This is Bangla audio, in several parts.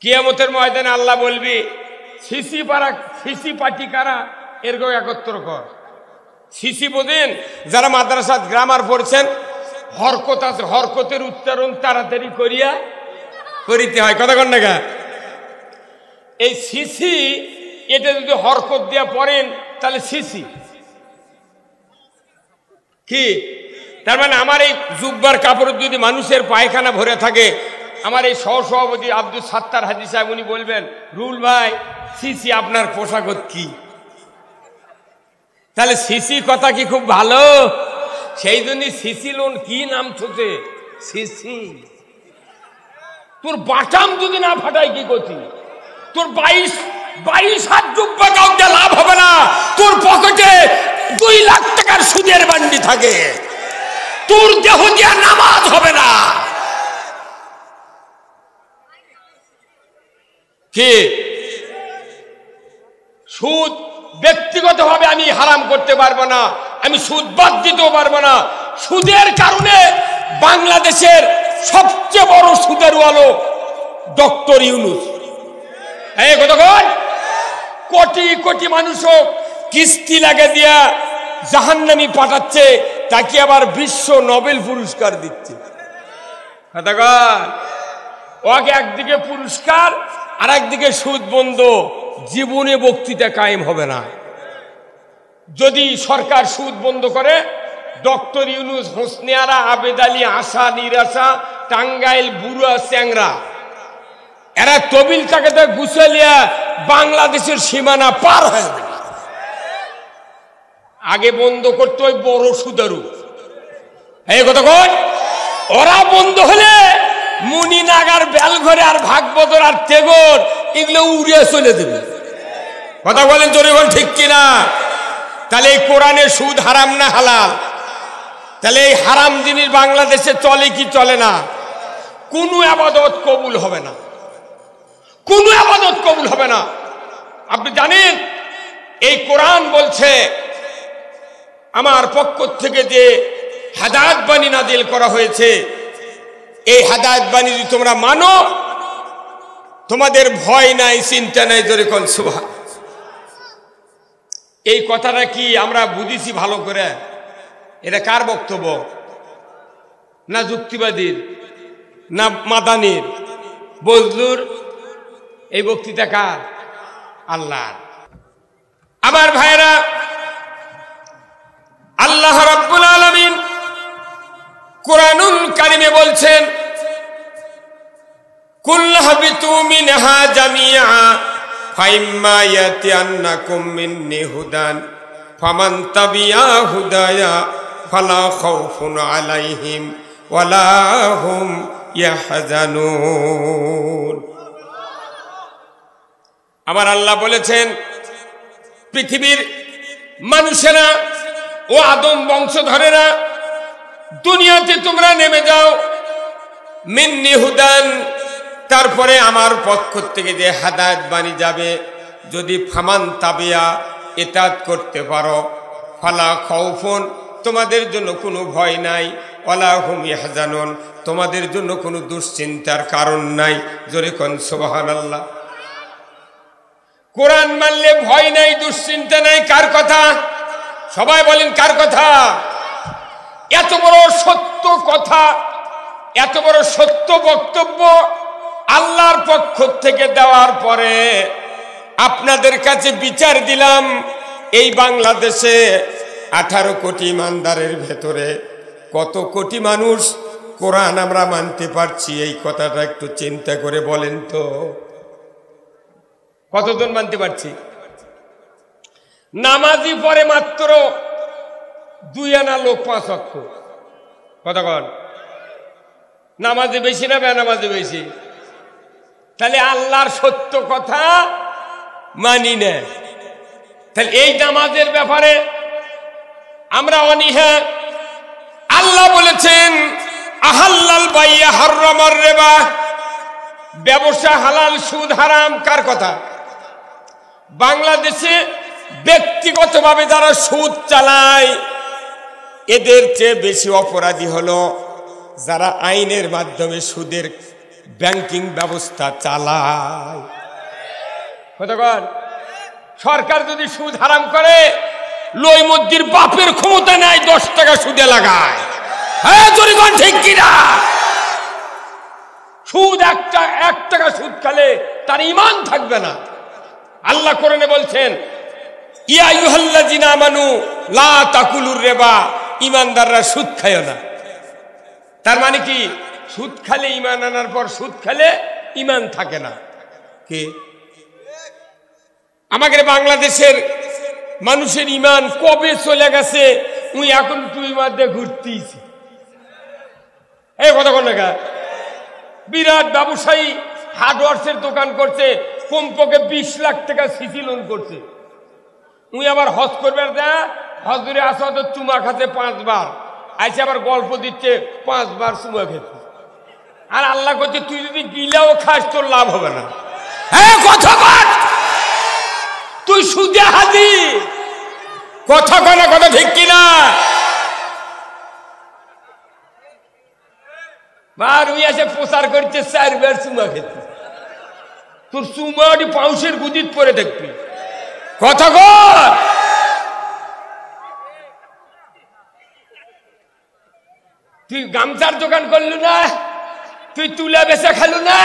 কিয়ামতের ময়দানে আল্লাহ বলবি সিসি পার্টি কারা এরকম একত্র কর। সিসি বোঝেন? যারা মাদ্রাসাত গ্রামার পড়ছেন, হরকত আছে, হরকতের উচ্চারণ তাড়াতাড়ি করিতে হয়। কথা কন না? এই সিসি এটা যদি হরকত দিয়া পড়েন তাহলে সিসি কি? তার মানে আমার এই জুব্বার কাপড় যদি মানুষের পায়খানা ভরে থাকে, আমার এই সহসভাপতি আব্দুল সাত্তার হাজী সাহেব উনি বলবেন, রুল ভাই সিসি আপনার পোশাক কি? তাহলে সিসি কথা কি খুব ভালো? সেই জন্য সিসি লোন কি নাম থুতে সিসি। তোর বাটাম যদি না ফাটাই কি করতি? তোর 22 হাত জুব্বা কাউকে লাভ হবে না। তোর পকেটে 2 লাখ টাকার সুদের বান্ডি থাকে, তোর দেহ দিয়া নামাজ হবে না। কি সুদ ব্যক্তিগতভাবে আমি হারাম করতে পারবো না, আমি সুদ বাদ দিতেও পারবো না। সুদের কারণে বাংলাদেশের সবচেয়ে বড় সুদের ওয়ালো ডক্টর ইউনূস। এই কতক্ষণ কোটি কোটি মানুষও কিস্তি লাগে দিয়া জাহান্নামী পাঠাচ্ছে, তাকে আবার বিশ্ব নোবেল পুরস্কার দিচ্ছে। কতক্ষণ ওকে একদিকে পুরস্কার আর একদিকে সুদ বন্ধ। জীবনে বক্তৃতা কায়েম হবে না। যদি সরকার সুদ বন্ধ করে, ডক্টর ইউনূস, হোসনে আরা, আবেদ আলী, আশা নিরাশা, টাঙ্গাইল বুড়া চ্যাংরা এরা তবিল টাকাতে গুছালিয়া বাংলাদেশের সীমানা পার হয়ে যাবে। আগে বন্ধ করতে ওই বড় সুদারু। এই কতক্ষণ ওরা বন্ধ হলে মুনিনাগার, বেলঘরে আর ভাগবদর আর তেগর এগুলো উড়িয়ে চলে দেবে। কথা বলেন জোরে বল, ঠিক কিনা? তাহলে এই কোরআনে সুদ হারাম না হালাল? তাহলে এই হারাম জিনিস বাংলাদেশে চলে কি চলে না? কোনো আবাদত কবুল হবে না, কোনো আবাদত কবুল হবে না। আপনি জানেন এই কোরআন বলছে আমার পক্ষ থেকে যে হেদায়েত বাণী নাজিল করা হয়েছে, এই হেদায়েত বাণী যদি তোমরা মানো, তোমাদের ভয় নাই, চিন্তা নাই। জোরে কোন সুবহান। এই কথাটা কি আমরা বুঝিছি ভালো করে? এটা কার বক্তব্য? না যুক্তিবাদীর, না মাদানির, বজলুর? এই বক্তৃতা কার? আল্লাহর। আমার ভাইরা, আল্লাহ রাব্বুল আলামিন কুরআনুল কারীমে বলছেন, কুল হাবিতু মিনহা জামিআ ফাইম্মা ইয়াতিয়ান্নাকুম মিন্নি হুদান ফামান তাবিআ হুদায়া ফালা খাউফুন আলাইহিম ওয়ালা হুম ইয়াহজানুন। আমার আল্লাহ বলেছেন, পৃথিবীর মানুষেরা ও আদম বংশধরেরা, দুনিয়াতে তোমরা নেমে যাও মিন্নি হুদান, তারপরে আমার পক্ষ থেকে যে হেদায়েত বাণী যাবে, যদি ফামান তাবিয়া ইতাত করতে পারো, ফালা খাউফুন, তোমাদের জন্য কোনো ভয় নাই, ওয়ালা হুম ইয়াহজানুন, তোমাদের জন্য কোনো দুশ্চিন্তার কারণ নাই। জোরে কোন সুবহানাল্লাহ। কোরআন মানলে ভয় নাই, দুশ্চিন্তা নাই। কার কথা? সবাই বলেন কার কথা? এত বড় সত্য কথা, এত বড় সত্য বক্তব্য আল্লাহর পক্ষ থেকে দেওয়ার পরে আপনাদের কাছে বিচার দিলাম, এই বাংলাদেশে 18 কোটি ইমানদারের ভেতরে কত কোটি মানুষ কোরআন আমরা মানতে পারছি? এই কথাটা একটু চিন্তা করে বলেন তো, কতজন মানতে পারছি? নামাজি পরে মাত্র 2 আনা লোক 5 ওয়াক্ত। কতক্ষণ? নামাজি বেশি না বেনামাজি বেশি? তাহলে আল্লাহর সত্য কথা মানি না। তাহলে এই নামাজের ব্যাপারে আমরা অনীহা। আল্লাহ বলেছেন, আহাল্লাল বাইয়া হারামার রিবা, ব্যবসা হালাল, সুদ হারাম। কার কথা? বাংলাদেশে ব্যক্তিগতভাবে যারা সুদ চালায়, এদের চেয়ে বেশি অপরাধী হলো যারা আইনের মাধ্যমে সুদের ব্যাংকিং ব্যবস্থা চালায়। কতক্ষণ সরকার যদি সুদ হারাম করে, লইমদ্দির বাপের ক্ষমতা নেয় 10 টাকা সুদে লাগায়। হ্যাঁ জরিগণ ঠিক কিনা? সুদ এক টাকা সুদ খেলে তার ঈমান থাকবে না। আল্লাহ কোরআনে বলছেন, ইয়া আইয়ুহাল্লাযিনা আমানু লা তাকুলুর রিবা, ঈমানদাররা সুদ খায় না। তার মানে কি? সুদ খেলে ঈমান আনার পর সুদ খেলে ঈমান থাকে না। কে? আমাদের বাংলাদেশের মানুষের ঈমান কবে চলে গেছে, উই এখন তুই মাঝে ঘুরতেছি। এই কথা কোন না? বিরাট ব্যবসায়ী হার্ডওয়ার্সের দোকান করছে, কমপক্ষে 20 লাখ টাকা সিসি লোন করছে। উই আবার হজ করবে, হজরে আসাদ চুমা খাচ্ছে 5 বার, আইসে আবার গল্প দিচ্ছে 5 বার চুমা খেতে। আর আল্লাহ করছে তুই যদি গিলাও খাস তোর লাভ হবে না। হ্যাঁ কথা বল, তুই সুদে হাজি। কথা কনা কথা ঠিক কিনা? আর উই এসে প্রচার করছে 4 বার চুমা খেতে। তোর চুমা ওটি পাউসের গুদিত পরে দেখবি। কথা কর। তুই গামছার দোকান করলু না, তুই তুলা বেচা খালু না,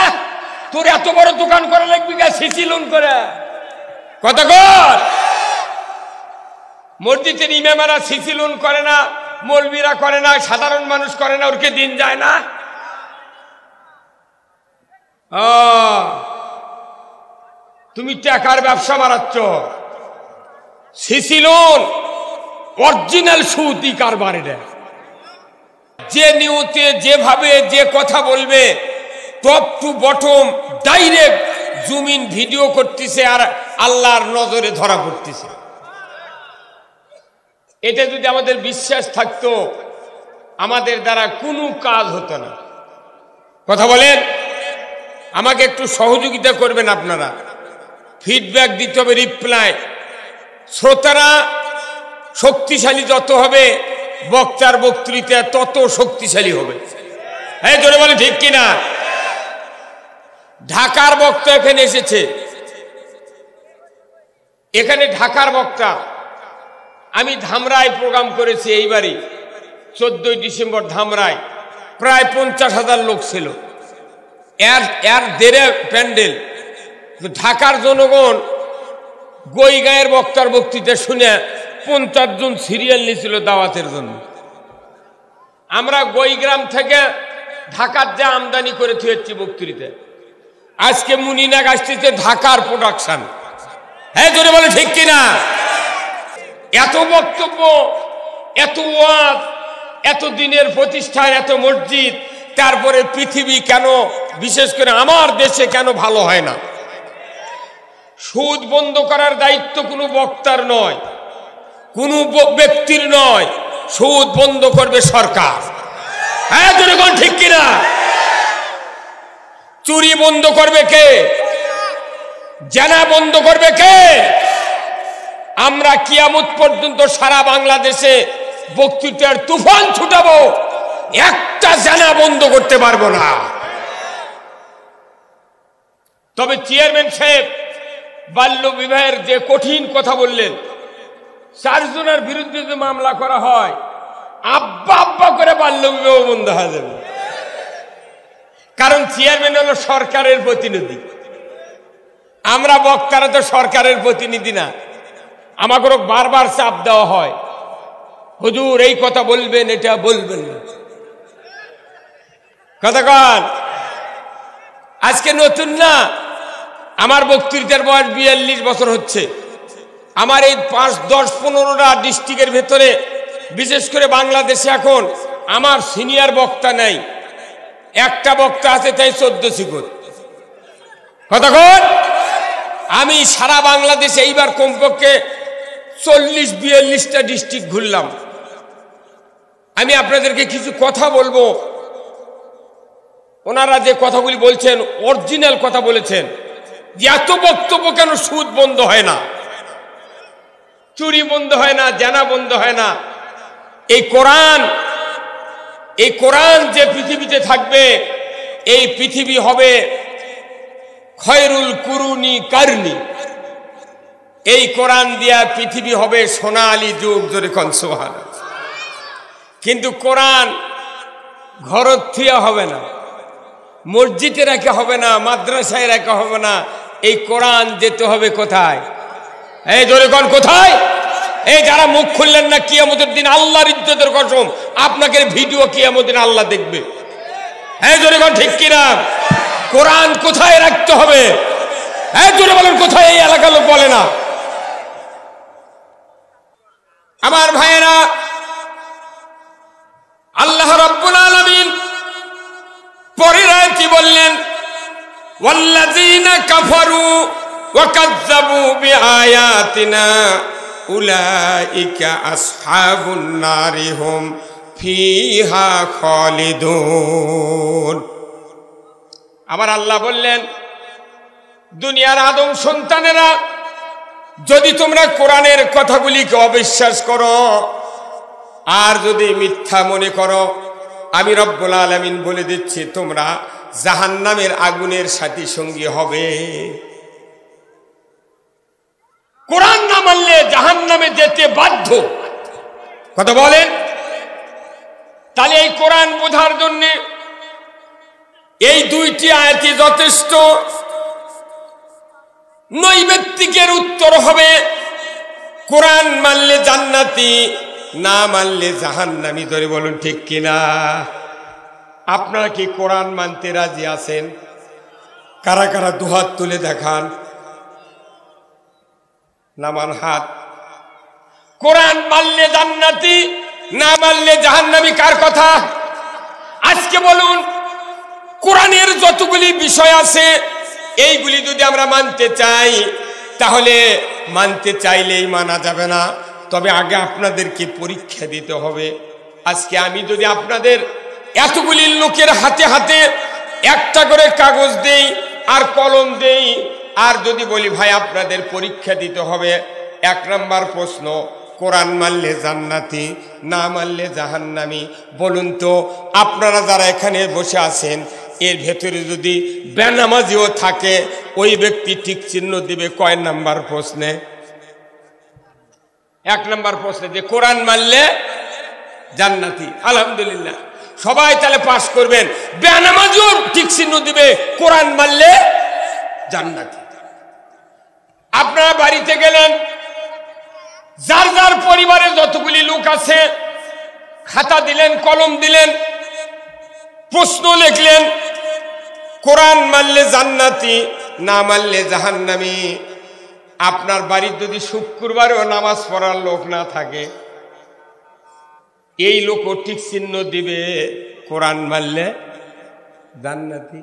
তোর এত বড় দোকান করা লাগবি সিসি লোন করে। কথা কর। মসজিদের ইমামেরা সিসি লোন করে না, মৌলবীরা করে না, সাধারণ মানুষ করে না, ওরকে দিন যায় না। তুমি টাকার ব্যবসা বাড়াচ্ছ। সিসি লোন অরিজিনাল সুদি কারবার। যে নিয়তে যেভাবে যে কথা বলবে, top to bottom direct zoom in video করতেছে আর আল্লাহর নজরে ধরা পড়তেছে। এটা যদি আমাদের বিশ্বাস থাকতো, আমাদের দ্বারা কোনো কাজ হতো না। কথা বলেন, আমাকে একটু সহযোগিতা করবেন আপনারা, ফিডব্যাক দিতে হবে, রিপ্লাই। শ্রোতারা শক্তিশালী যত হবে, বক্তার বক্তৃতা তত শক্তিশালী হবে। হ্যাঁ জোরে বলে ঠিক কিনা? ঢাকার বক্তা এখানে এসেছে, এখানে ঢাকার বক্তা। আমি ধামরায় প্রোগ্রাম করেছি এইবারই, 14 ডিসেম্বর ধামরায়, প্রায় 50,000 লোক ছিল। এর দেড়ে প্যান্ডেল। ঢাকার জনগণ গইগাঁয়ের বক্তার বক্তৃতা শুনে 50 জন সিরিয়াল নিয়েছিল দাওয়াতের জন্য। আমরা গইগ্রাম থেকে ঢাকার যা আমদানি করে থুয়েছি বক্তৃতা, আজকে মুনিনাগ আসতেছে ঢাকার প্রোডাকশন। হ্যাঁ জোরে বলে ঠিক কিনা? এত বক্তব্য, এত ওয়াজ, এত দিনের প্রতিষ্ঠান, এত মসজিদ, তারপরে পৃথিবী কেন, বিশেষ করে আমার দেশে কেন ভালো হয় না? সুদ বন্ধ করার দায়িত্ব কোনো বক্তার নয়, কোনো ব্যক্তির নয়, সুদ বন্ধ করবে সরকার। হ্যাঁ জনগণ ঠিক কিনা? চুরি বন্ধ করবে কে? জেনা বন্ধ করবে কে? আমরা কিয়ামত পর্যন্ত সারা বাংলাদেশে বক্তৃতার তুফান ছুটাবো, একটা জেনা বন্ধ করতে পারবো না। তবে চেয়ারম্যান সাহেব বাল্য বিবাহের যে কঠিন কথা বললেন, 4 জনের বিরুদ্ধে যে মামলা করা হয়, আব্বা আব্বা করে বাল্য বিবাহ বন্ধ হয়ে যাবে। কারণ চেয়ারম্যান হলো সরকারের প্রতিনিধি, আমরা বক্তারা তো সরকারের প্রতিনিধি না। আমাকে বারবার চাপ দেওয়া হয়, হুজুর এই কথা বলবেন, এটা বলবেন না। কতক্ষণ? আজকে নতুন না, আমার বক্তৃতার বয়স 42 বছর হচ্ছে। আমার এই 5, 10, 15টা ডিস্ট্রিক্টের ভেতরে, বিশেষ করে বাংলাদেশে এখন আমার সিনিয়র বক্তা নাই, একটা বক্তা আছে, তাই 14 শিকড়। কতক্ষণ? আমি সারা বাংলাদেশে এইবার কমপক্ষে 40-42টা ডিস্ট্রিক্ট ঘুরলাম। আমি আপনাদেরকে কিছু কথা বলবো, ওনারা যে কথাগুলি বলছেন অরিজিনাল কথা বলেছেন। যে এত বক্তব্য কেন সুদ বন্ধ হয় না, চুরি বন্ধ হয় না, জানা বন্ধ হয় না? এই কোরআন যে পৃথিবীতে থাকবে, এই পৃথিবী হবে খয়রুল কুরুনি কারনি, এই কোরআন দিয়া পৃথিবী হবে সোনালী যুগ, জোরে কোন সুবহানাল্লাহ। কিন্তু কোরআন ঘরত থুয়া হবে না, মসজিদে রাখা হবে না, মাদ্রাসায় রাখা হবে না, এই কোরআন যেতে হবে কোথায়? এই জোরে কোন কোথায়? এই যারা মুখ খুললেন না কিয়ামতের দিন, আল্লাহর ইজ্জতের কসম আপনাকে ভিডিও কিয়ামতের দিন আল্লাহ দেখবে। এই জোরে কোন ঠিক কিনা? কোরআন কোথায় রাখতে হবে? এই জোরে বলেন কোথায়? এই এলাকার লোক বলে না। আমার ভাইয়েরা, আল্লাহ রাব্বুল আলামিন পরের আয়াতে বললেন, ওয়াল্লাযীনা কাফারু ওয়া কাযযাবু বিআয়াতিনা উলাইকা আসহাবুন নারি হুম ফিহা খালিদুন। আমার আল্লাহ বললেন, দুনিয়ার আদম সন্তানেরা, যদি তোমরা কোরআনের কথাগুলিকে অবিশ্বাস করো আর যদি মিথ্যা মনে করো, আমি রব্বুল আলামিন বলে দিচ্ছি তোমরা জাহান্নামের আগুনের সাথী সঙ্গী হবে। কোরআন না মানলে জাহান্নামে যেতে বাধ্য। কথা বলেন। তাহলে এই কোরআন বোঝার জন্য এই দুইটি আয়াতই যথেষ্ট। নৈবেত্তিকের উত্তর হবে কোরআন মানলে জান্নাতি, না মানলে জাহান্নামী। ধরে বলুন ঠিক কিনা? আপনারা কি কোরআন মানতে রাজি আছেন? কারা কারা দুহাত তুলে দেখান, নামান হাত। কোরআন মানলে জান্নাতি, না মানলে জাহান্নামী। কার কথা? আজকে বলুন, কোরআনের যতগুলি বিষয় আছে এইগুলি যদি আমরা মানতে চাই, তাহলে মানতে চাইলেই মানা যাবে না, তবে আগে আপনাদেরকে পরীক্ষা দিতে হবে। আজকে আমি যদি আপনাদের এতগুলি লোকের হাতে হাতে একটা করে কাগজ দেই আর কলম দেই, আর যদি বলি ভাই আপনাদের পরীক্ষা দিতে হবে, 1 নম্বর প্রশ্ন, কোরআন মানলে জান্নাতি, না মানলে জাহান্নামী। বলুন তো, আপনারা যারা এখানে বসে আছেন এর ভেতরে যদি বেনামাজিও থাকে, ওই ব্যক্তি ঠিক চিহ্ন দিবে কয় নাম্বার প্রশ্নে? 1 নম্বর প্রশ্নে যে কোরআন মানলে জান্নাতি। আলহামদুলিল্লাহ, সবাই তাহলে পাস করবেন। বেনামাজিও ঠিক চিহ্ন দিবে কোরআন মানলে জান্নাতি। আপনারা বাড়িতে গেলেন, যার যার পরিবারে যতগুলি লোক আছে খাতা দিলেন, কলম দিলেন, প্রশ্ন লিখলেন, কোরআন মানলে জান্নাতি, না মানলে জাহান্নামী। আপনার বাড়ির যদি শুক্রবারেও নামাজ পড়ার লোক না থাকে, এই লোকও ঠিক চিহ্ন দিবে কোরআন মানলে জান্নাতি।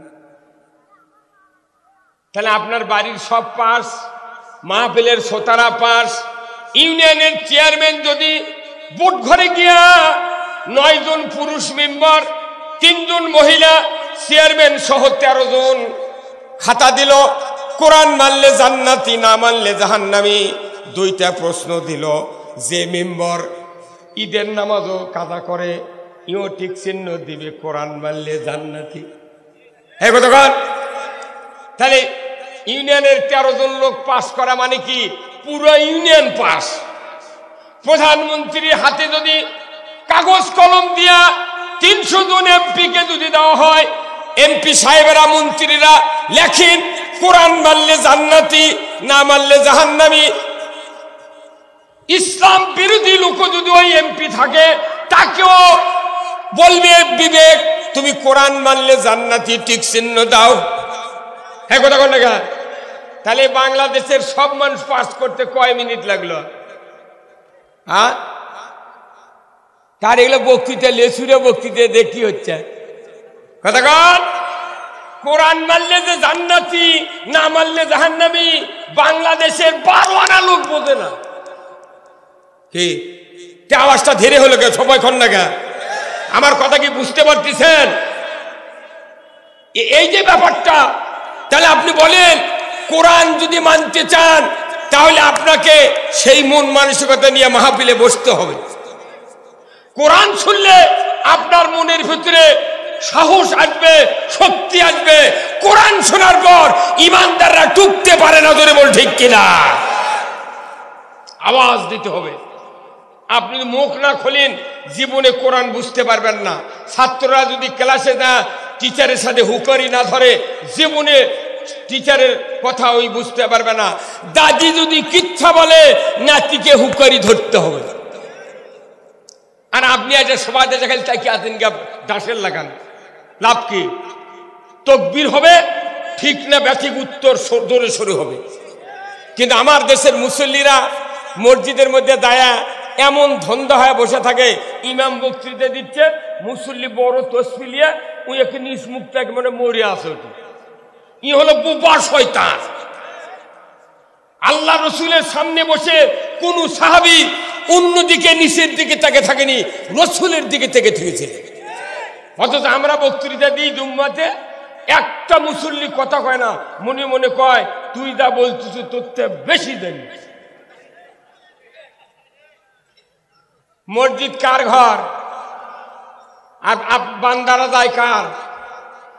তাহলে আপনার বাড়ির সব পাস, মাহফিলের শ্রোতারা পাস, ইউনিয়নের চেয়ারম্যান যদি ভোট ঘরে গিয়া 9 জন পুরুষ মেম্বার, 3 জন মহিলা চেয়ারম্যান সহ 13 জন খাতা দিল, কোরআন মানলে জান্নাতি, না মানলে জাহান্নামী। 2টা প্রশ্ন দিল, যে মেম্বার ঈদের নামাজও কাজা করে ইও ঠিক চিহ্ন দিবে কোরআন মানলে জান্নাতি। হ্যাঁ কতক্ষণ? তাহলে ইউনিয়নের 13 জন লোক পাস করা মানে কি? পুরো ইউনিয়ন পাস। প্রধানমন্ত্রীর হাতে যদি কাগজ কলম দিয়া 300 জন এমপিকে যদি দেওয়া হয়, এমপি সাহেবেরা, মন্ত্রীরা লেখেন কোরআন মানলে জান্নাতি, না মানলে জাহান্নামী। ইসলাম বিরোধী লোক যদি ওই এমপি থাকে, তাকেও বলবে বিবেক তুমি কোরআন মানলে জান্নাতি, ঠিক চিহ্ন দাও। হ্যাঁ কথা কোন না? তাহলে বাংলাদেশের সব মানুষ পাস করতে কয় মিনিট লাগলো? হ্যাঁ, তার এগুলো বক্তৃতা, লেসুরে বক্তৃতা দেখি হচ্ছে। কথা কন, কোরআন মানলে যে জান্নাতি, না মানলে জাহান্নামী, বাংলাদেশের 12 আনা লোক বোঝে না। কি আওয়াজটা ধীরে হলো কে? সবাই খন না কে? আমার কথা কি বুঝতে পারতেছেন? এই যে ব্যাপারটা, তাহলে আপনি বলেন কোরআন যদি মানতে চান তাহলে আপনাকে সেই মন মানসিকতা নিয়ে মাহফিলে বসতে হবে। কোরআন শুনলে আপনার মনের ভিতরে সাহস আসবে, শক্তি আসবে। কোরআন শোনার পর ইমানদাররা টুকতে পারে না, ধরে বল ঠিক কিনা? আওয়াজ দিতে হবে। আপনি মুখ না খোলেন জীবনে কোরআন বুঝতে পারবেন না। ছাত্ররা যদি ক্লাসে না টিচারের সাথে হুকারি না ধরে জীবনে টিচারের কথা ওই বুঝতে পারবে না। দাদি যদি কিচ্ছা বলে নাতিকে হুকারি ধরতে হবে। আর আপনি আজ সবাই দেখাল তাই কি আছেন দাসের লাগান, লাভ কি? তকবীর হবে ঠিক না ব্যাঠিক উত্তর দৌড়ে শুরু হবে। কিন্তু আমার দেশের মুসল্লিরা মসজিদের মধ্যে দায়া এমন ধন্দা হয়ে বসে থাকে, ইমাম বক্তৃতা দিচ্ছে, মুসল্লি বড় তসবি লিয়ে ওই একটু নিজ মুখটাকে মানে মরে আসে। ই হলো বোবা শয়তান। আল্লাহ রসুলের সামনে বসে কোন সাহাবী অন্যদিকে নিচের দিকে তাকে থাকেনি, রসুলের দিকে থেকে থেকেছে। অথচ আমরা বক্তৃতা দিই জুম্মাতে, একটা মুসল্লি কথা কয় না, মনে মনে কয় তুই যা বলছিস তোর থেকে বেশি দেন। মসজিদ কার ঘর? আর বান্দারা যায় কার?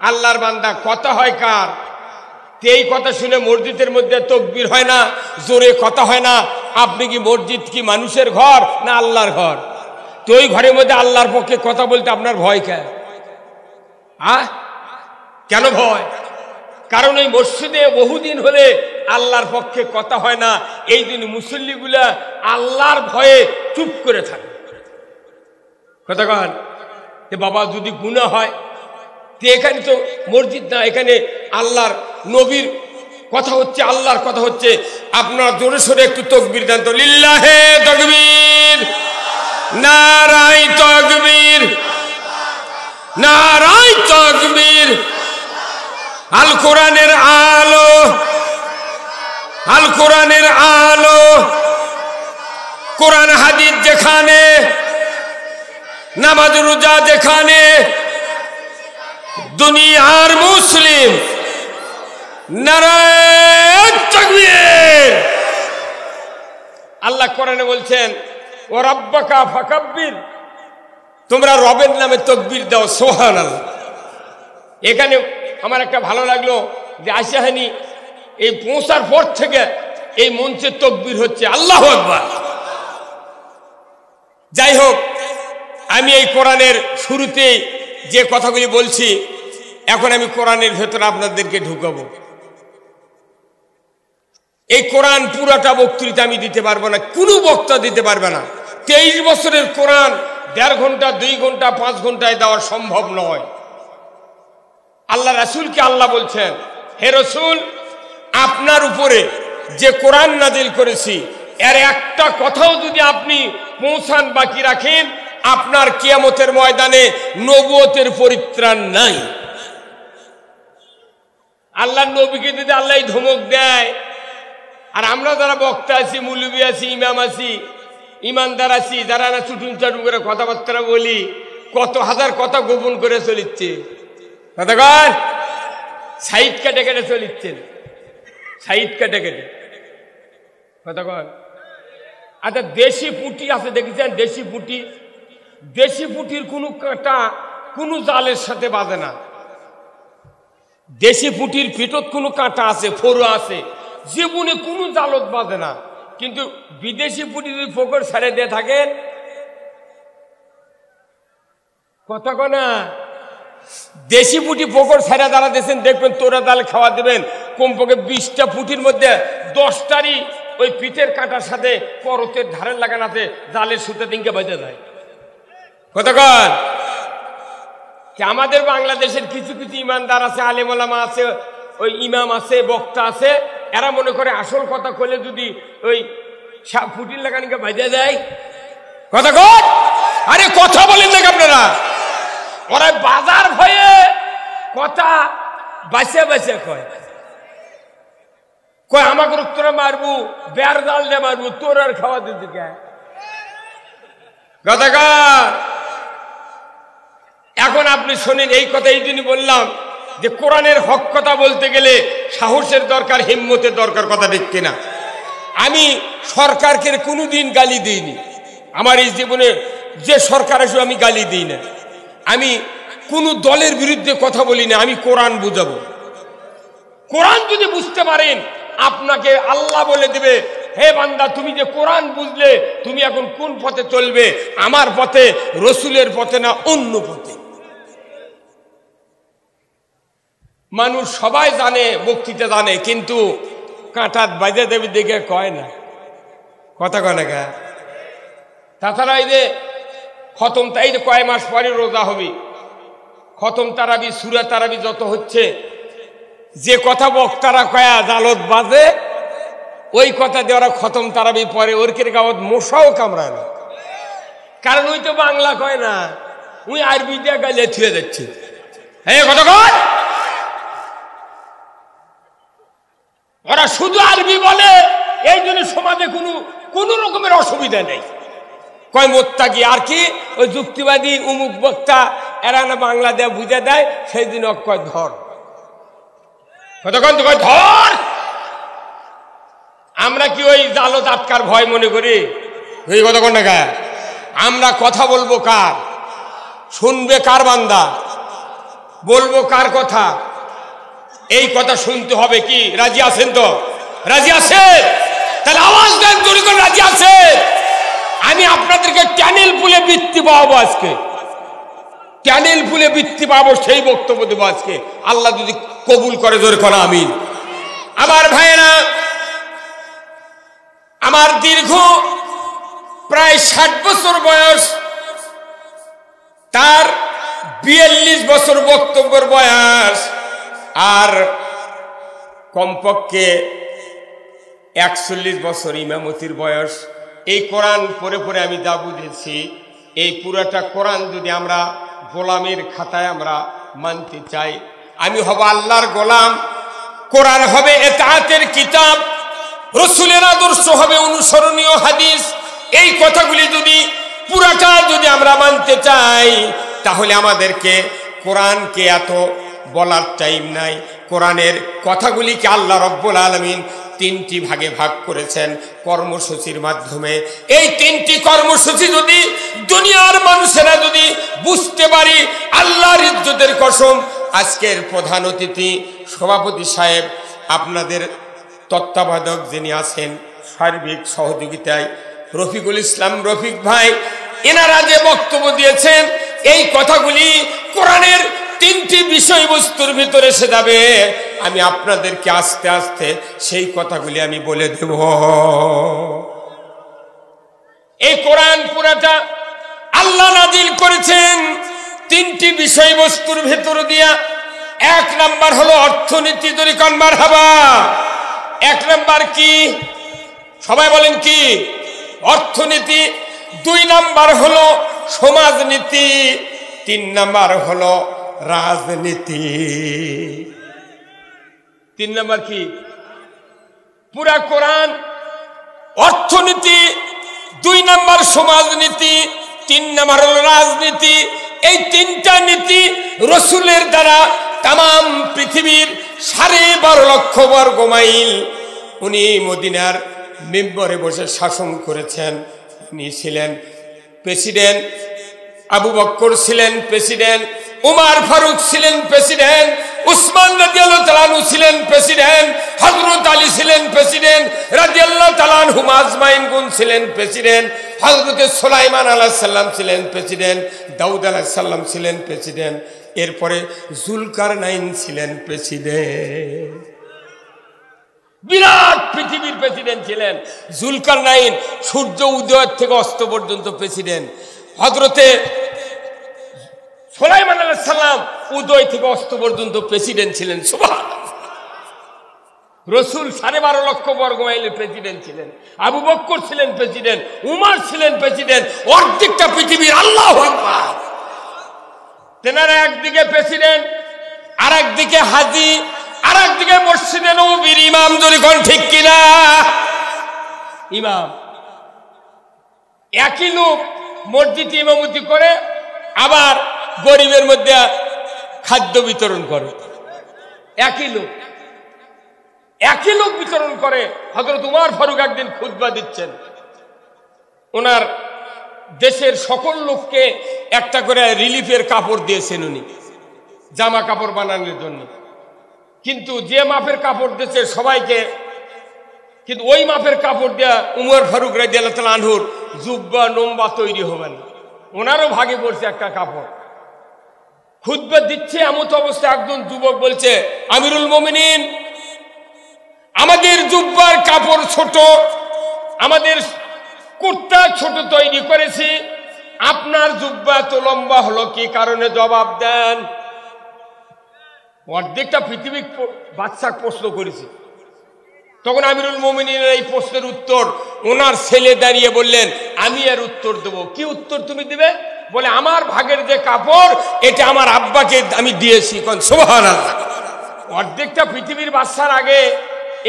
আল্লাহর বান্দা। কথা হয় কার? এই কথা শুনে মসজিদের মধ্যে তাকবীর হয় না, জোরে কথা হয় না। আপনি কি মসজিদ কি মানুষের ঘর না আল্লাহর ঘর? তো ওই ঘরের মধ্যে আল্লাহর পক্ষে কথা বলতে আপনার ভয় কেন? কেন ভয়? কারণ ওই মসজিদে বহুদিন হলে আল্লাহর পক্ষে কথা হয় না, এই দিন মুসল্লিগুলা আল্লাহর ভয়ে চুপ করে থাকে। কথা কন বাবা, যদি গুনাহ হয় তো এখানে তো মসজিদ না, এখানে আল্লাহর নবীর কথা হচ্ছে, আল্লাহর কথা হচ্ছে। আপনারা জোরে সোরে একটু তাকবীর দেন তো। লিল্লাহে তাকবীর, নারায়ে তাকবীর, নারায়ে তাকবীর। আল কোরআনের আলো, আল কোরআনের আলো। কোরআন হাদিস যেখানে, নামাজ রোজা যেখানে, দুনিয়ার মুসলিম নারায়ে তাকবীর। আল্লাহ কোরআনে বলছেন ও রাব্বাকা ফাকাব্বির, তোমরা রবের নামে তাকবীর দাও। সুবহানাল্লাহ। এখানে আমার একটা ভালো লাগলো যে আশাহানি এই পৌঁছার পর থেকে এই মঞ্চে তাকবীর হচ্ছে, আল্লাহু আকবার। যাই হোক, আমি এই কোরআনের শুরুতে যে কথাগুলি বলছি, এখন আমি কোরআনের ভেতরে আপনাদেরকে ঢুকাবো। এই কোরআন পুরাটা বক্তৃতা আমি দিতে পারবো না, কোনো বক্তা দিতে পারবে না। 23 বছরের কোরআন 1.5 ঘন্টা 2 ঘন্টা 5 ঘন্টায় দেওয়া সম্ভব নয়। আল্লাহ রাসূলকে আল্লাহ বলছেন, হে রাসূল, আপনার উপরে যে কোরআন নাজিল করেছি এর একটা কথাও যদি আপনি পৌঁছান বাকি রাখেন, আপনার কিয়ামতের ময়দানে নবুয়তের পরিত্রাণ নাই। আল্লাহর নবীকে যদি আল্লাহ ধমক দেয়, আর আমরা যারা বক্তা আছি, মুলবি আছি, ইমাম আছি, ইমানদার আছি, যারা না চুটুন চাটুন করে কথাবার্তা বলি, কত হাজার কথা গোপন করে চলিচ্ছে। কতক্ষণ সাইড কেটে কেটে চলিচ্ছেন, সাইড কেটে কেটে। কতক্ষণ আচ্ছা, দেশি পুঁটি আছে দেখেছেন? দেশি পুঁটি, দেশি পুঁটির কোনো কাঁটা কোনো জালের সাথে বাজে না। দেশি পুঁটির পিঠত কোনো কাঁটা আছে, ফোড়া আছে, জীবনে কোনো জালত বাজে না। কিন্তু বিদেশি পুঁটি যদি ফোকর ছেড়ে দিয়ে থাকেন, কথা কনা, দেশি পুঁটি ফোকর ছেড়ে যারা দিয়েছেন দেখবেন তোরা জাল খাওয়া দেবেন, কমপক্ষে 20টা পুঁটির মধ্যে 10টারই ওই পিঠের কাঁটার সাথে পরতের ধারের লাগান আছে, জালের সুতে দিনকে বেঁধে যায়। কতক্ষণ আমাদের বাংলাদেশের কিছু কিছু ইমানদার আছে, আলেম ওলামা আছে, ওই ইমাম আছে, বক্তা আছে, এরা মনে করে আসল কথা কইলে যদি ওই ফুটির লাগানিকে বেঁধে দেয়। কতক্ষণ আরে কথা বলেন না আপনারা, ওরা বাজার ভয়ে কথা বাঁচে বাঁচে কয়, কয় আমাকে তোরা মারবো, বের জাল দিয়ে মারবো, তোর আর খাওয়া দিতে কে। এখন আপনি শোনেন, এই কথা এই জন্য বললাম যে কোরআনের হক কথা বলতে গেলে সাহসের দরকার, হিম্মতের দরকার। কথা ঠিক কিনা? আমি সরকারকে কোনোদিন গালি দিইনি, আমার এই জীবনে যে সরকার আসবে আমি গালি দিই না। আমি কোন দলের বিরুদ্ধে কথা বলি না, আমি কোরআন বুঝাবো। কোরআন যদি বুঝতে পারেন আপনাকে আল্লাহ বলে দিবে, হে বান্দা তুমি যে কোরআন বুঝলে তুমি এখন কোন পথে চলবে, আমার পথে, রসুলের পথে না অন্য পথে। মানুষ সবাই জানে, বক্তৃতা জানে, কিন্তু কাঁটাত বাজে দেবী দেখে কয় না, কথা কয় না কে। তাছাড়া এই যে খতম, তাই যে কয় মাস পরে রোজা হবে, খতম তারাবি, সূরা তারাবি যত হচ্ছে, যে কথা বক্তারা কয়া জালত বাজে, ওই কথা দিয়ে ওরা খতম তারাবি পরে ওর কে গাওয়াত মশাও কামড়ায় না, কারণ ওই তো বাংলা কয় না, ওই আরবি দিয়ে গাইলে থুয়ে যাচ্ছে। হ্যাঁ কথা কয়, ওরা শুধু আরবি বলে, এই জন্য সমাজে কোনো রকমের অসুবিধা নেই। কয় মোত্তাকি আর কি, ওই যুক্তিবাদী উমুক বক্তা এরা না বাংলা দেয়া বুঝে দেয়, সেই দিন কয় ধর, কতক্ষণ তো কয় ধর। আমরা কি ওই জালত আটকার ভয় মনে করি? ওই কতক্ষণ না গায়ে আমরা কথা বলবো কার, শুনবে কার বান্দা, বলবো কার কথা, এই কথা শুনতে হবে। কি রাজি আছেন? তো রাজি আছেন? তাহলে আওয়াজ দেন জোরে করে, রাজি আছে? আমি আপনাদেরকে চ্যানেল খুলে বৃত্তি পাবো আজকে, চ্যানেল খুলে বৃত্তি পাবো, সেই বক্তব্য দেবো আজকে, আল্লাহ যদি কবুল করে জোরে করে আমিন। আমার ভাইয়েরা, আমার দীর্ঘ প্রায় 60 বছর বয়স, তার 42 বছর বক্তব্যের বয়স, আর কমপক্ষে 41 বছর ইমামতির বয়স। এই কোরআন পড়ে পড়ে আমি যা বুঝেছি, এই পুরাটা কোরআন যদি আমরা গোলামের খাতায় আমরা মানতে চাই, আমি হব আল্লাহর গোলাম, কোরআন হবে ইতাআতের কিতাব, রসুলের আদর্শ হবে অনুসরণীয় হাদিস। এই কথাগুলি যদি পুরাটা যদি আমরা মানতে চাই, তাহলে আমাদেরকে কোরআনকে এত বলার টাইম নাই। কোরআনের কথাগুলিকে আল্লাহ রব্বুল আলামিন 3টি ভাগে ভাগ করেছেন কর্মসূচির মাধ্যমে। এই 3টি কর্মসূচি যদি দুনিয়ার মানুষেরা যদি বুঝতে পারি, আল্লাহর ইজ্জতের কসম, আজকের প্রধান অতিথি সভাপতি সাহেব, আপনাদের তত্ত্বাবধায়ক যিনি আছেন সার্বিক সহযোগিতায় রফিকুল ইসলাম রফিক ভাই, এনারা যে বক্তব্য দিয়েছেন, এই কথাগুলি কোরআনের 3টি বিষয়বস্তুর ভিতরে এসে যাবে। আমি আপনাদেরকে আস্তে আস্তে সেই কথাগুলি আমি বলে দেব। এই কোরআন পুরাটা আল্লাহ নাজিল করেছেন 3টি বিষয়বস্তুর ভেতর দিয়া। 1 নাম্বার হলো অর্থনীতি, যদি কোন মারহাবা। 1 নাম্বার কি? সবাই বলেন কি? অর্থনীতি। 2 নাম্বার হলো সমাজনীতি। 3 নাম্বার হলো রাজনীতি। 3 নাম্বার কি? পুরা কোরআন অর্থনীতি, 2 নাম্বার সমাজনীতি, 3 নাম্বার হলো রাজনীতি। এই 3টা নীতি রসুলের দ্বারা তাম পৃথিবীর 12.5 লক্ষ বর্গ মাইল উনি মদিনার মিম্বরে বসে শাসন করেছেন। উনি ছিলেন প্রেসিডেন্ট, আবু বকর ছিলেন প্রেসিডেন্ট, উমর ফারুক ছিলেন প্রেসিডেন্ট, উসমান রাদিয়াল্লাহু তাআলা আনহু ছিলেন প্রেসিডেন্ট, হযরত আলী ছিলেন প্রেসিডেন্ট রাদিয়াল্লাহু তাআলা আনহুম আজমাইন গুন ছিলেন প্রেসিডেন্ট, হযরত সুলাইমান আলাইহিস সালাম ছিলেন প্রেসিডেন্ট, দাউদ আলাইহিস সালাম ছিলেন প্রেসিডেন্ট, এরপরে জুলকারনাইন ছিলেন প্রেসিডেন্ট। বিরাট পৃথিবীর প্রেসিডেন্ট ছিলেন জুলকারনাইন, সূর্য উদয় থেকে অস্ত পর্যন্ত প্রেসিডেন্ট। হযরতে সুলাইমান আলাইহিস সালাম উদয় থেকে অস্ত পর্যন্ত প্রেসিডেন্ট ছিলেন। সুবহানাল্লাহ। রসুল 12.5 লক্ষ বর্গ মাইলের প্রেসিডেন্ট ছিলেন, আবু বকর ছিলেন প্রেসিডেন্ট, উমর ছিলেন প্রেসিডেন্ট, অর্ধেকটা পৃথিবীর। আল্লাহু আকবার। তেনারা একদিকে প্রেসিডেন্ট, আর একদিকে হাজী, আর একদিকে মসজিদে নববীর ইমাম। যদি কোন ঠিক কিনা? ইমাম। একই লোক মসজিদে ইমামতি করে, আবার গরিবের মধ্যে খাদ্য বিতরণ করে। একই লোক বিতরণ করে। হযরত উমর ফারুক একদিন খুতবা দিচ্ছেন, ওনার দেশের সকল লোককে একটা করে রিলিফের কাপড় দিয়েছেন উনি। জামা কাপড় বানানোর জন্য, কিন্তু যে মাপের কাপড় দিচ্ছে সবাইকে, কিন্তু ওই মাপের কাপড় দেয়া উমর ফারুক রাদিয়াল্লাহু তাআলা আনহুর জুব্বা নম্বা তৈরি হবে না, ওনারও ভাগে পড়ছে একটা কাপড়। খুতবা দিচ্ছে এমন অবস্থা একজন যুবক বলছে, আমিরুল মুমিনিন, আমাদের জুব্বার কাপড় ছোট, আমাদের কুর্তা ছোট তৈরি করেছি, আপনার জুব্বা তো লম্বা হলো কি কারণে, জবাব দেন। অর্ধেকটা পৃথিবীর বাচ্চা প্রশ্ন করেছে। তখন আমিরুল মুমিনিনের এই প্রশ্নের উত্তর ওনার ছেলে দাঁড়িয়ে বললেন, আমি এর উত্তর দেব। কি উত্তর তুমি দিবে? বলে, আমার ভাগের যে কাপড় এটা আমার আব্বাকে আমি দিয়েছি। কোন সুবহানাল্লাহ। অর্ধেকটা পৃথিবীর বাচ্চার আগে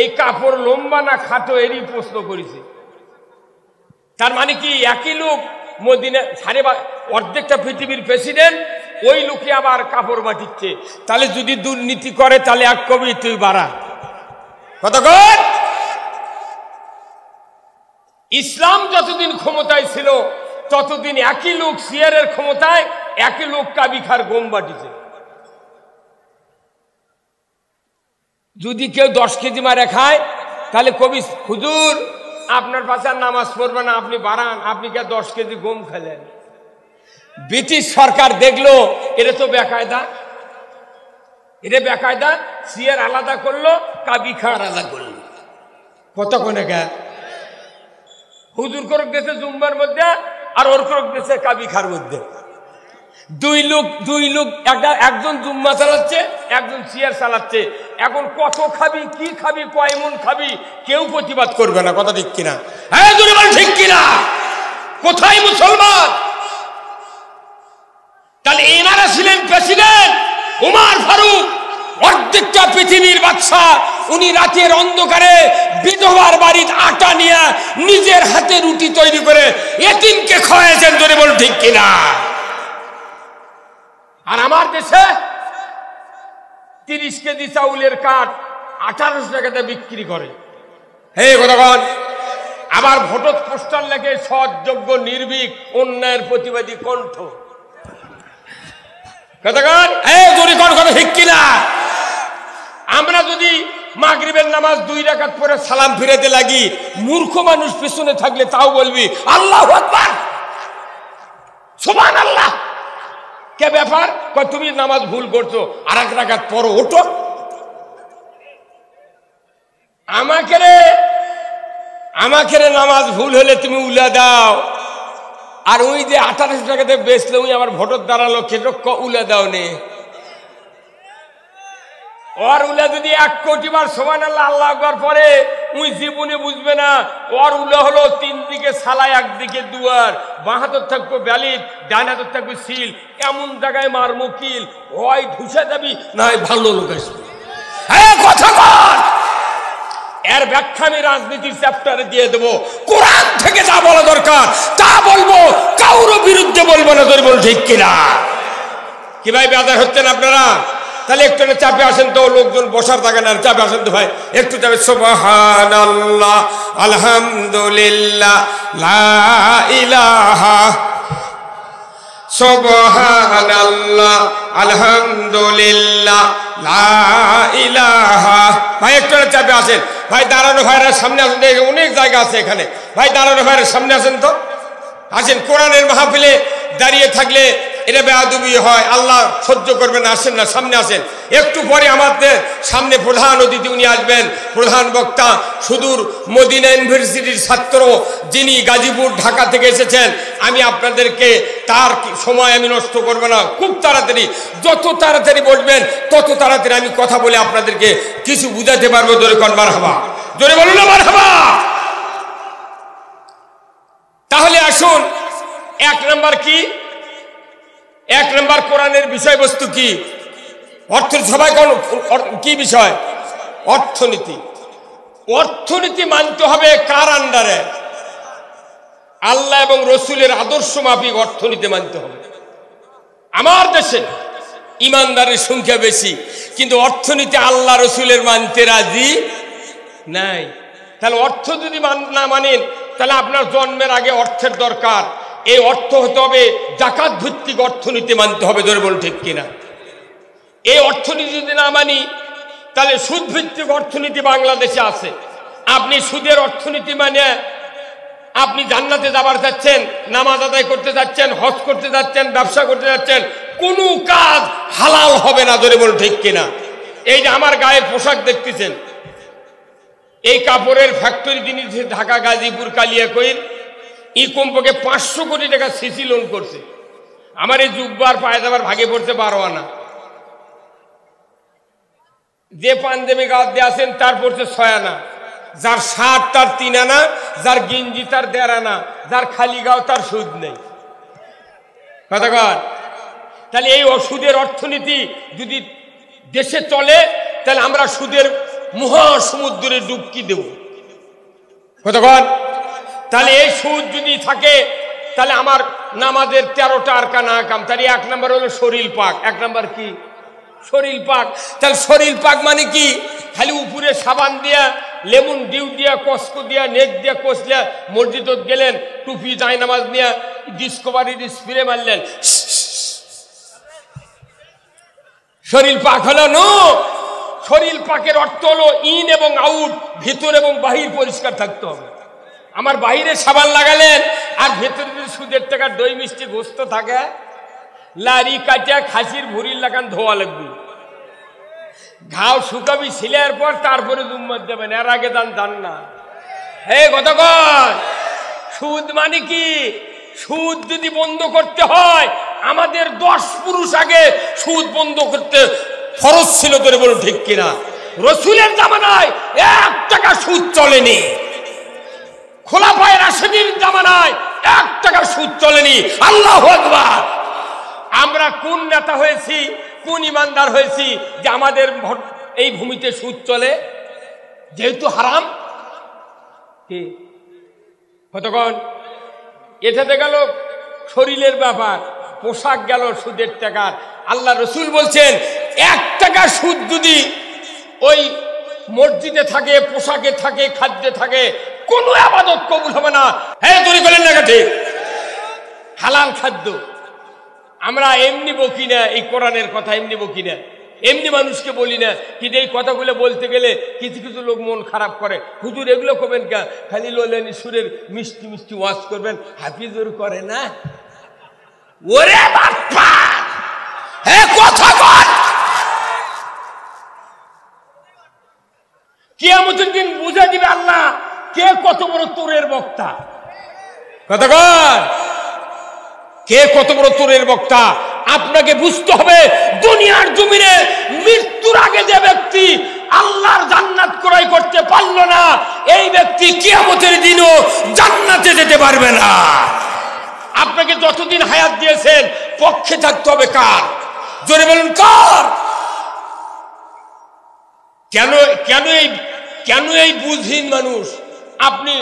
এই কাপড় লম্বা না খাটো এরই প্রশ্ন করেছে। তার মানে কি একই লোক মদিনা অর্ধেকটা পৃথিবীর প্রেসিডেন্ট, ওই লোকে আবার কাপড় বাটিচ্ছে। তাহলে যদি দুর্নীতি করে তাহলে এক কবি তুই বাড়া কতক্ষণ। ইসলাম যতদিন ক্ষমতায় ছিল ততদিন একই লোক সিয়ারের ক্ষমতায় একই লোক কাবিখার গম বাটিছে। যদি কেউ 10 কেজি মারে খায় তাহলে কবি, হুজুর আপনার বাচ্চার নামাজ পড়বে না, আপনি বাড়ান, আপনি কে 10 কেজি গম খেলেন। ব্রিটিশ সরকার দেখলো এটা তো বেকায়দা, এটা বেকায়দা, সিয়ার আলাদা করলো, কাবিখা আলাদা করলো। কতক্ষণে কে হুজুর করক দেশে জুম্বার মধ্যে আর ওর করক দেশে কাবিখার মধ্যে। দুই লোক একজন জুম্মা চালাচ্ছে, একজন সিয়ার চালাচ্ছে। এখন কত খাবি, কি খাবি, কয় মন খাবি, কেউ প্রতিবাদ করবে না। কথা ঠিক কিনা? হ্যাঁ জোরে বল ঠিক কিনা? কোথায় মুসলমান? তাহলে এনারা ছিলেন প্রেসিডেন্ট উমর ফারুক, অর্ধেকটা পৃথিবীর বাদশা। উনি রাতের অন্ধকারে বিধবার বাড়ির আটা নিয়ে নিজের হাতে রুটি তৈরি করে এতিমকে খাওয়াইছেন। জোরে বল ঠিক কিনা? আর আমার দেশে 30 কেজি চাউলের কাঠ 1800 টাকাতে বিক্রি করে। হে কতক্ষণ। আবার ভোটত পোস্টার লেগে সৎ, যোগ্য, নির্ভীক, অন্যায়ের প্রতিবাদী কণ্ঠ। কতক্ষণ? জোরে কোন কথা ঠিক কিনা? আমরা যদি মাগরিবের নামাজ 2 রাকাত পরে সালাম ফিরাতে লাগি, মূর্খ মানুষ পেছনে থাকলে তাও বলবি আল্লাহু আকবার, সুবহানাল্লাহ। কে ব্যাপার? তুমি নামাজ ভুল করছো, আর 1 রাকাত পরো, ওঠো। আমাকে নামাজ ভুল হলে তুমি উলা দাও, আর ওই যে 1800 টাকাতে বেচলে ওই আমার ভোটর দাঁড়ালো, কেটো উলা দাও নে। ওর উলা যদি 1 কোটি বার সুবহানাল্লাহ আল্লাহু আকবার পরে, ওই জীবনে বুঝবে না ওর উলা হলো 3 দিকে সালাই, একদিকে দুয়ার, বাঁ হাতত থাকবো ব্যালিট, ডান হাতত থাকবে সিল। এমন জায়গায় মার মুকিল, হয় ঢুসে যাবি না হয় ভালো লোক আসবে। হ্যাঁ কথা বল। এর ব্যাখ্যা আমি রাজনীতির চ্যাপ্টারে দিয়ে দেবো। কোরআন থেকে যা বলা দরকার তা বলবো, কারোর বিরুদ্ধে বলবো না। তোর বল ঠিক কিনা? কি ভাই বেজার হচ্ছেন আপনারা? তাহলে একটু চাপে আসেন তো, লোকজন বসার থাকে না, চাপে আসেন তো ভাই, একটু চাপে। সুবহানাল্লাহ, আলহামদুলিল্লাহ, লা ইলাহা, সুবহানাল্লাহ, আলহামদুলিল্লাহ, লা ইলাহা। ভাই একটু চাপে আসেন ভাই। দাঁড়ানো ভাইরা সামনে আসেন, অনেক জায়গা আছে এখানে। ভাই দাঁড়ানো ভাইরা সামনে আসেন তো, আসেন। কোরআনের মাহফিলে দাঁড়িয়ে থাকলে এটা বেয়াদবি হয়, আল্লাহ সহ্য করবে না। আসেন না, সামনে আসেন। একটু পরে আমাদের সামনে প্রধান অতিথি উনি আসবেন, প্রধান বক্তা, সুদূর মদিনা ইউনিভার্সিটির ছাত্র, যিনি গাজীপুর ঢাকা থেকে এসেছেন। আমি আপনাদেরকে তার সময় আমি নষ্ট করবো না, খুব তাড়াতাড়ি, যত তাড়াতাড়ি বলবেন তত তাড়াতাড়ি আমি কথা বলে আপনাদেরকে কিছু বুঝাতে পারবো। জোরে কোন মারহাবা, জোরে বলুন না মারহাবা। তাহলে আসুন, 1 নাম্বার কি? 1 নাম্বার কোরআনের বিষয়বস্তু কি? সবাই কি বিষয়? অর্থনীতি। অর্থনীতি মানতে হবে কার আন্ডারে? আল্লাহ এবং রসুলের আদর্শ মাফিক অর্থনীতি মানতে হবে। আমার দেশে ইমানদারের সংখ্যা বেশি, কিন্তু অর্থনীতি আল্লাহ রসুলের মানতে রাজি নাই। তাহলে অর্থ যদি না মানেন, তাহলে আপনার জন্মের আগে অর্থের দরকার। এই অর্থ হতে হবে জাকাত ভিত্তিক অর্থনীতি মানতে হবে। জোরে বলুন ঠিক কিনা? এই অর্থনীতি যদি না মানি তাহলে সুদ ভিত্তিক অর্থনীতি বাংলাদেশে আছে। আপনি সুদের অর্থনীতি মানে আপনি জান্নাতে যাবার যাচ্ছেন, নামাজ আদায় করতে যাচ্ছেন, হজ করতে যাচ্ছেন, ব্যবসা করতে যাচ্ছেন, কোনো কাজ হালাল হবে না। ধরে বলুন ঠিক কিনা? এই যে আমার গায়ের পোশাক দেখতেছেন, এই কাপড়ের ফ্যাক্টরি যিনি ঢাকা, গাজীপুর, কালিয়াকৈর, ই কমপক্ষে 500 কোটি টাকা সিসি লোন করছে। আমার এই জুব্বার পায়জামার ভাগে পড়ছে 12 আনা। যে পাঞ্জাবি গাছ দিয়ে আছেন তার পড়ছে 6 আনা, যার শার্ট তার 3 আনা, যার গেঞ্জি তার 1.5 আনা, যার খালি গাও তার সুদ নেই। কথা কন? তাহলে এই সুদের অর্থনীতি যদি দেশে চলে তাহলে আমরা সুদের মহাসমুদ্রে ডুবকি দেব। কথা কন? তাহলে এই সুদ যদি থাকে তাহলে আমার নামাজের 13টা আরকান আহকাম, তার 1 নম্বর হলো শরীর পাক। 1 নম্বর কি? শরীর পাক। তাহলে শরীর পাক মানে কি? খালি উপরে সাবান দিয়া, লেমন ডিউ দিয়া, কসকো দিয়া, নেক দিয়া কষলে মসজিদত গেলেন, টুপি যায় নামাজ নিয়ে ডিসকভারির স্প্রে মারলেন, শরীর পাক হলো? নো। শরীর পাকের অর্থ হলো ইন এবং আউট, ভিতর এবং বাহির পরিষ্কার থাকতে হবে। আমার বাহিরে সাবান লাগালেন আর ভেতরে যদি সুদের টাকার দই মিষ্টি গোস্ত থাকে, লারি কাটিয়া খাসির ভুড়ির লাগান ধোয়া লাগবে। ঘাও শুকাবি ছিলার পর তারপরে জুম্মাত দেবেন, এর আগে দান না। হে কতক্ষণ? সুদ মানে কি? সুদ যদি বন্ধ করতে হয় আমাদের 10 পুরুষ আগে সুদ বন্ধ করতে ফরজ ছিল। ধরে বলুন ঠিক কিনা? রসুলের জামানায় 1 টাকা সুদ চলেনি, খোলাফায়ে রাশিদীন জামানায় 1 টাকা সুদ চলেনি। আল্লাহু আকবার। আমরা কোন নেতা হয়েছি, কোন ইমানদার হয়েছি যে আমাদের এই ভূমিতে সুদ চলে? যেহেতু হারাম। কি কতক্ষণ? এটাতে গেল শরীরের ব্যাপার, পোশাক গেল সুদের টাকার। আল্লাহ রসুল বলছেন 1 টাকা সুদ যদি ওই মসজিদে থাকে, পোশাকে থাকে, খাদ্যে থাকে, কোনো ইবাদত কবুল হবে না। হ্যাঁ তৈরি করলেন না? ঠিক। হালাল খাদ্য আমরা এমনি বকি না, এই কোরআনের কথা এমনি বকি না, এমনি মানুষকে বলি না। কিন্তু এই কথাগুলো বলতে গেলে কিছু কিছু লোক মন খারাপ করে। হুজুর এগুলো করবেন কে? খালি লোলেন সুরের মিষ্টি মিষ্টি ওয়াজ করবেন, হাফিজুর করে না। ওরে বাপ্পা, হে কথা বল। কিয়ামতের দিন বুঝা দিবে আল্লাহ কে কত বড় তোরের বক্তা। কথা কর, কে কত বড় তোরের বক্তা আপনাকে বুঝতে হবে। দুনিয়ার জমিনে মৃত্যুর আগে যে ব্যক্তি আল্লাহর জান্নাত ক্রয় করতে পারল না, এই ব্যক্তি কিয়ামতের দিনও জান্নাতে যেতে পারবে না। আপনাকে যতদিন হায়াত দিয়েছেন পক্ষে থাকতে হবে কার? জোরে বলুন কার? কেন এই বুঝহীন মানুষ? আপনি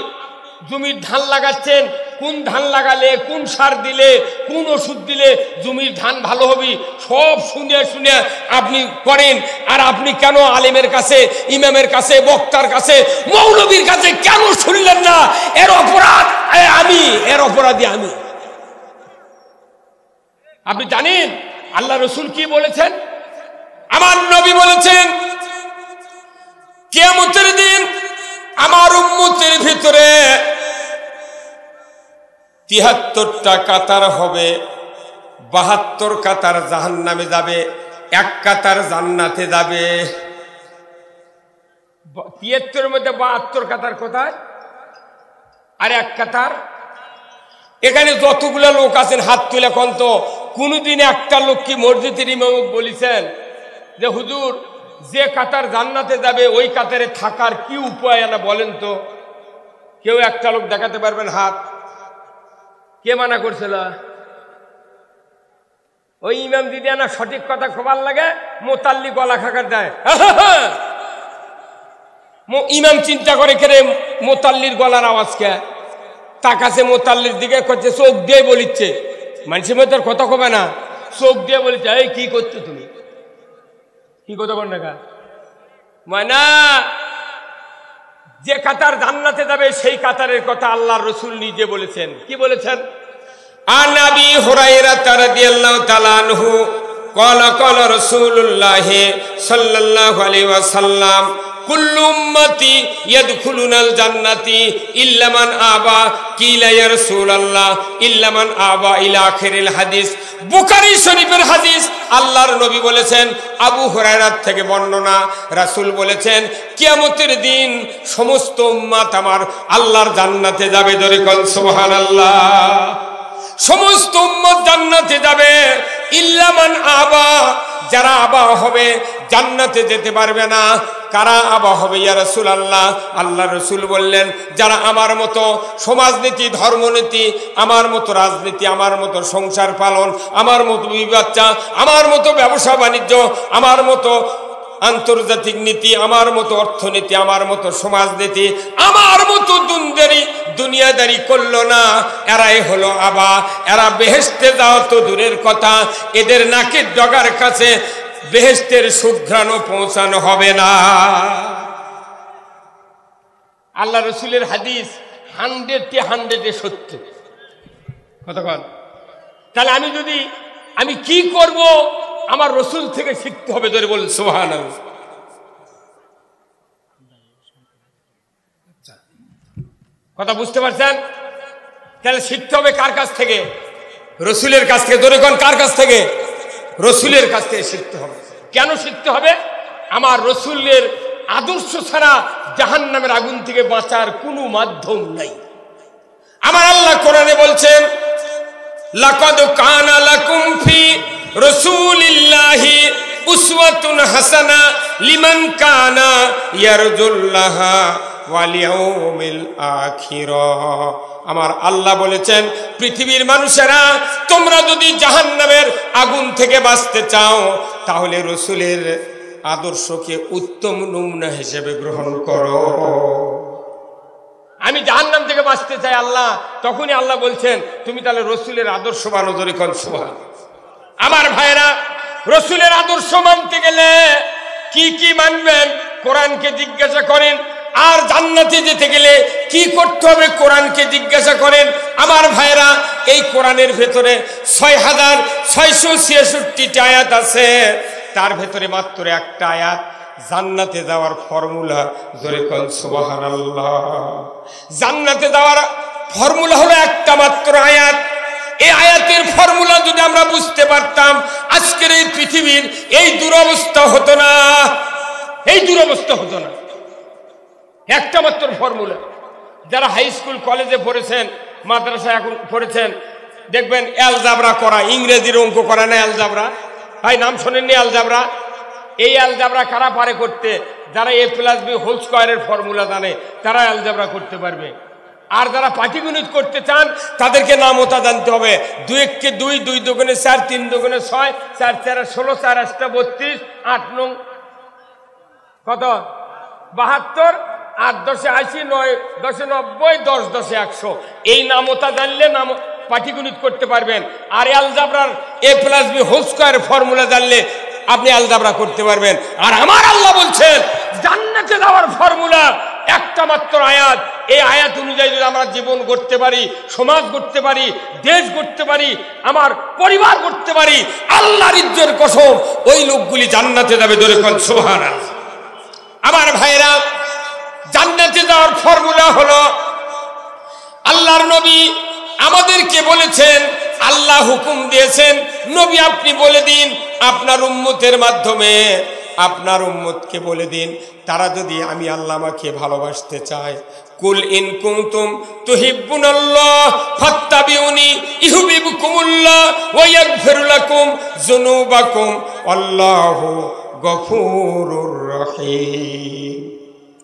জমির ধান লাগাচ্ছেন, কোন ধান লাগালে, কোন সার দিলে, কোন ওষুধ দিলে জমির ধান ভালো হবে, সব শুনে শুনে আপনি করেন। আর আপনি কেন আলেমের কাছে, ইমামের কাছে, বক্তার কাছে, মৌলবীর কাছে কেন শুনলেন না? এর অপরাধ আমি, এর অপরাধী আমি। আপনি জানেন আল্লাহ রসুল কি বলেছেন? আমার নবী বলেছেন কিয়ামতের দিন আমার উম্মতের ভিতরে 73টা কাতার হবে, 72 কাতার জাহান্নামে যাবে, 1 কাতার জান্নাতে যাবে। 73 মধ্যে 72 কাতার কোথায়? আর 1 কাতার? এখানে যতগুলো লোক আছেন হাত তুলে কোন তো কোনদিন একটা লোক কি মসজিদের ইমাম বলেছেন যে হুজুর যে কাতার জান্নাতে যাবে ওই কাতারে থাকার কি উপায় না বলেন তো? কেউ একটা লোক দেখাতে পারবেন হাত? কে মানা করছিল? ওই ইমাম দিদি না সঠিক কথা খবর লাগে, মোতাল্লি গলা খাকার দেয়। ইমাম চিন্তা করে কেরে মোতাল্লির গলার আওয়াজ কে? তাকাছে মোতাল্লির দিকে, করছে চোখ দিয়ে বলিচ্ছে। মানুষের মধ্যে কথা কবে না, চোখ দিয়ে বলিচ্ছে এই কি করছো তুমি, কি কথা কর না? মানে যে কাতার জান্নাতে যাবে সেই কাতারের কথা আল্লাহর রাসূল নিজে বলেছেন। কি বলেছেন? আন আবি হুরায়রা রাদিয়াল্লাহু তাআলা আনহু قال قال رسول الله صلى الله عليه وسلم كل أمتي يدخلون الجنة إلا من أبى قيل يا رسول الله إلا من أبى إلى آخر الحديث বুখারী শরীফের হাদিস। আল্লাহর নবী বলেছেন, আবু হুরায়রা থেকে বর্ণনা, রাসূল বলেছেন কিয়ামতের দিন সমস্ত উম্মত আমার আল্লাহর জান্নাতে যাবে। ধরে কোন সুবহানাল্লাহ। সমস্ত উম্মত জান্নাতে যাবে, ইল্লা মান আবা, যারা আবা হবে জান্নাতে যেতে পারবে না। কারা আবা হবে ইয়া রাসূলুল্লাহ? আল্লাহ রাসূল বললেন, যারা আমার মতো সমাজনীতি, ধর্মনীতি, আমার মতো রাজনীতি, আমার মতো সংসার পালন, আমার মতো বিবাচ্চা, আমার মতো ব্যবসা বাণিজ্য, আমার মতো আন্তর্জাতিক নীতি, আমার মতো অর্থনীতি, আমার মতো সমাজনীতি, আমার মতো দুনিয়াদারি করলো না, এরাই হলো আবা। এরা বেহেশতে যাওয়া তো দূরের কথা, এদের নাকের ডগার কাছে বেহেশতের সুঘ্রাণও পৌঁছানো হবে না। আল্লাহ রসুলের হাদিস 100 সত্য। কতক্ষণ? তাহলে আমি কি করব? আমার রসুল থেকে শিখতে হবে। ধরে বলুন সুবহানাল্লাহ। কথা বুঝতে পারছেন? তাহলে শিখতে হবে কার কাছ থেকে? রসুলের কাছ থেকে। ধরে কোন কার কাছ থেকে? রসুলের কাছ থেকে শিখতে হবে। কেন শিখতে হবে? আমার রসুলের আদর্শ ছাড়া জাহান্নামের আগুন থেকে বাঁচার কোনো মাধ্যম নাই। আমার আল্লাহ কোরআনে বলছেন, লাকাদ কানা লাকুম ফি রাসূলিল্লাহি উসওয়াতুন হাসানা লিমান কানা ইয়ারজুল্লাহা ওয়াল ইয়াউমিল আখির। আমার আল্লাহ বলেছেন, পৃথিবীর মানুষেরা তোমরা যদি জাহান্নামের আগুন থেকে বাঁচতে চাও তাহলে রসুলের আদর্শকে উত্তম নমুনা হিসেবে গ্রহণ করো। আমি জাহান্নাম থেকে বাঁচতে চাই আল্লাহ, তখনই আল্লাহ বলছেন তুমি তাহলে রসুলের আদর্শ মানো। ধরে কোন সুবহানাল্লাহ। আমার ভাইরা, রসুলের আদর্শ মানতে গেলে কি কি মানবেন কোরআনকে জিজ্ঞাসা করেন। আর জান্নাতে যেতে গেলে কি করতে হবে কোরআনকে জিজ্ঞাসা করেন। আমার ভাইরা, এই কোরআনের ভেতরে 6666টি আয়াত আছে, তার ভেতরে মাত্র একটা আয়াত জান্নাতে যাওয়ার ফর্মুলা। জোরে কোন সুবহানাল্লাহ। জান্নাতে যাওয়ার ফর্মুলা হলো একটা মাত্র আয়াত। এই আয়াতের ফর্মুলা যদি আমরা বুঝতে পারতাম, আজকের এই পৃথিবীর এই দুরবস্থা হতো না, এই দুরবস্থা হতো না। একটা মাত্র ফর্মুলা। যারা হাই স্কুল কলেজে পড়েছেন, মাদ্রাসা এখন পড়েছেন, দেখবেন অ্যালজাবরা করা, ইংরেজির অঙ্ক করা না অ্যালজাবরা। ভাই নাম শোনেননি অ্যালজাবরা? এই অ্যালজাবরা কারা পারে করতে? যারা a+b² ফর্মুলা জানে তারা অ্যালজাবরা করতে পারবে। আর যারা পাটিগণিত করতে চান তাদেরকে নামতা জানতে হবে। 2 × 2 = 2, 2 × 4 = 3, 2 × 6 = 4, 4 = 16, 4 × 8 = 32, 8 নং কত? 72, 8 × 10 = 80, 9 × 10 = 90, 10 × 10 = 100। এই নামতা জানলে পাটিগণিত করতে পারবেন। আর অ্যালজাবরার a+b² ফর্মুলা জানলে আপনি অ্যালজাবরা করতে পারবেন। আর আমার আল্লাহ বলছেন জান্নাতে যাওয়ার ফর্মুলা একটা মাত্র আয়াত। এই আয়াত অনুযায়ী যদি আমরা জীবন গড়তে পারি, সমাজ গড়তে পারি, দেশ গড়তে পারি, আমার পরিবার গড়তে পারি, আল্লাহর ইজ্জতের কসম ওই লোকগুলি জান্নাতে যাবে। ধরে কোন সুবহানাল্লাহ। আমার ভাইরা, জান্নাতে যাওয়ার ফর্মুলা হলো আল্লাহর নবী আমাদেরকে বলেছেন, আল্লাহ হুকুম দিয়েছেন, নবী আপনি বলে দিন আপনার উম্মতের মাধ্যমে, আপনার উম্মতকে বলে দিন তারা যদি আমি আল্লাহ আমাকে ভালোবাসতে চায়, কুল ইন কুনতুম তুহিব্বুনাল্লাহ ফাত্তাবিউনি ইউহিব্বুকুমুল্লাহ ওয়া ইয়াগফির লাকুম যুনুবাকুম আল্লাহু গফুরুর রহিম।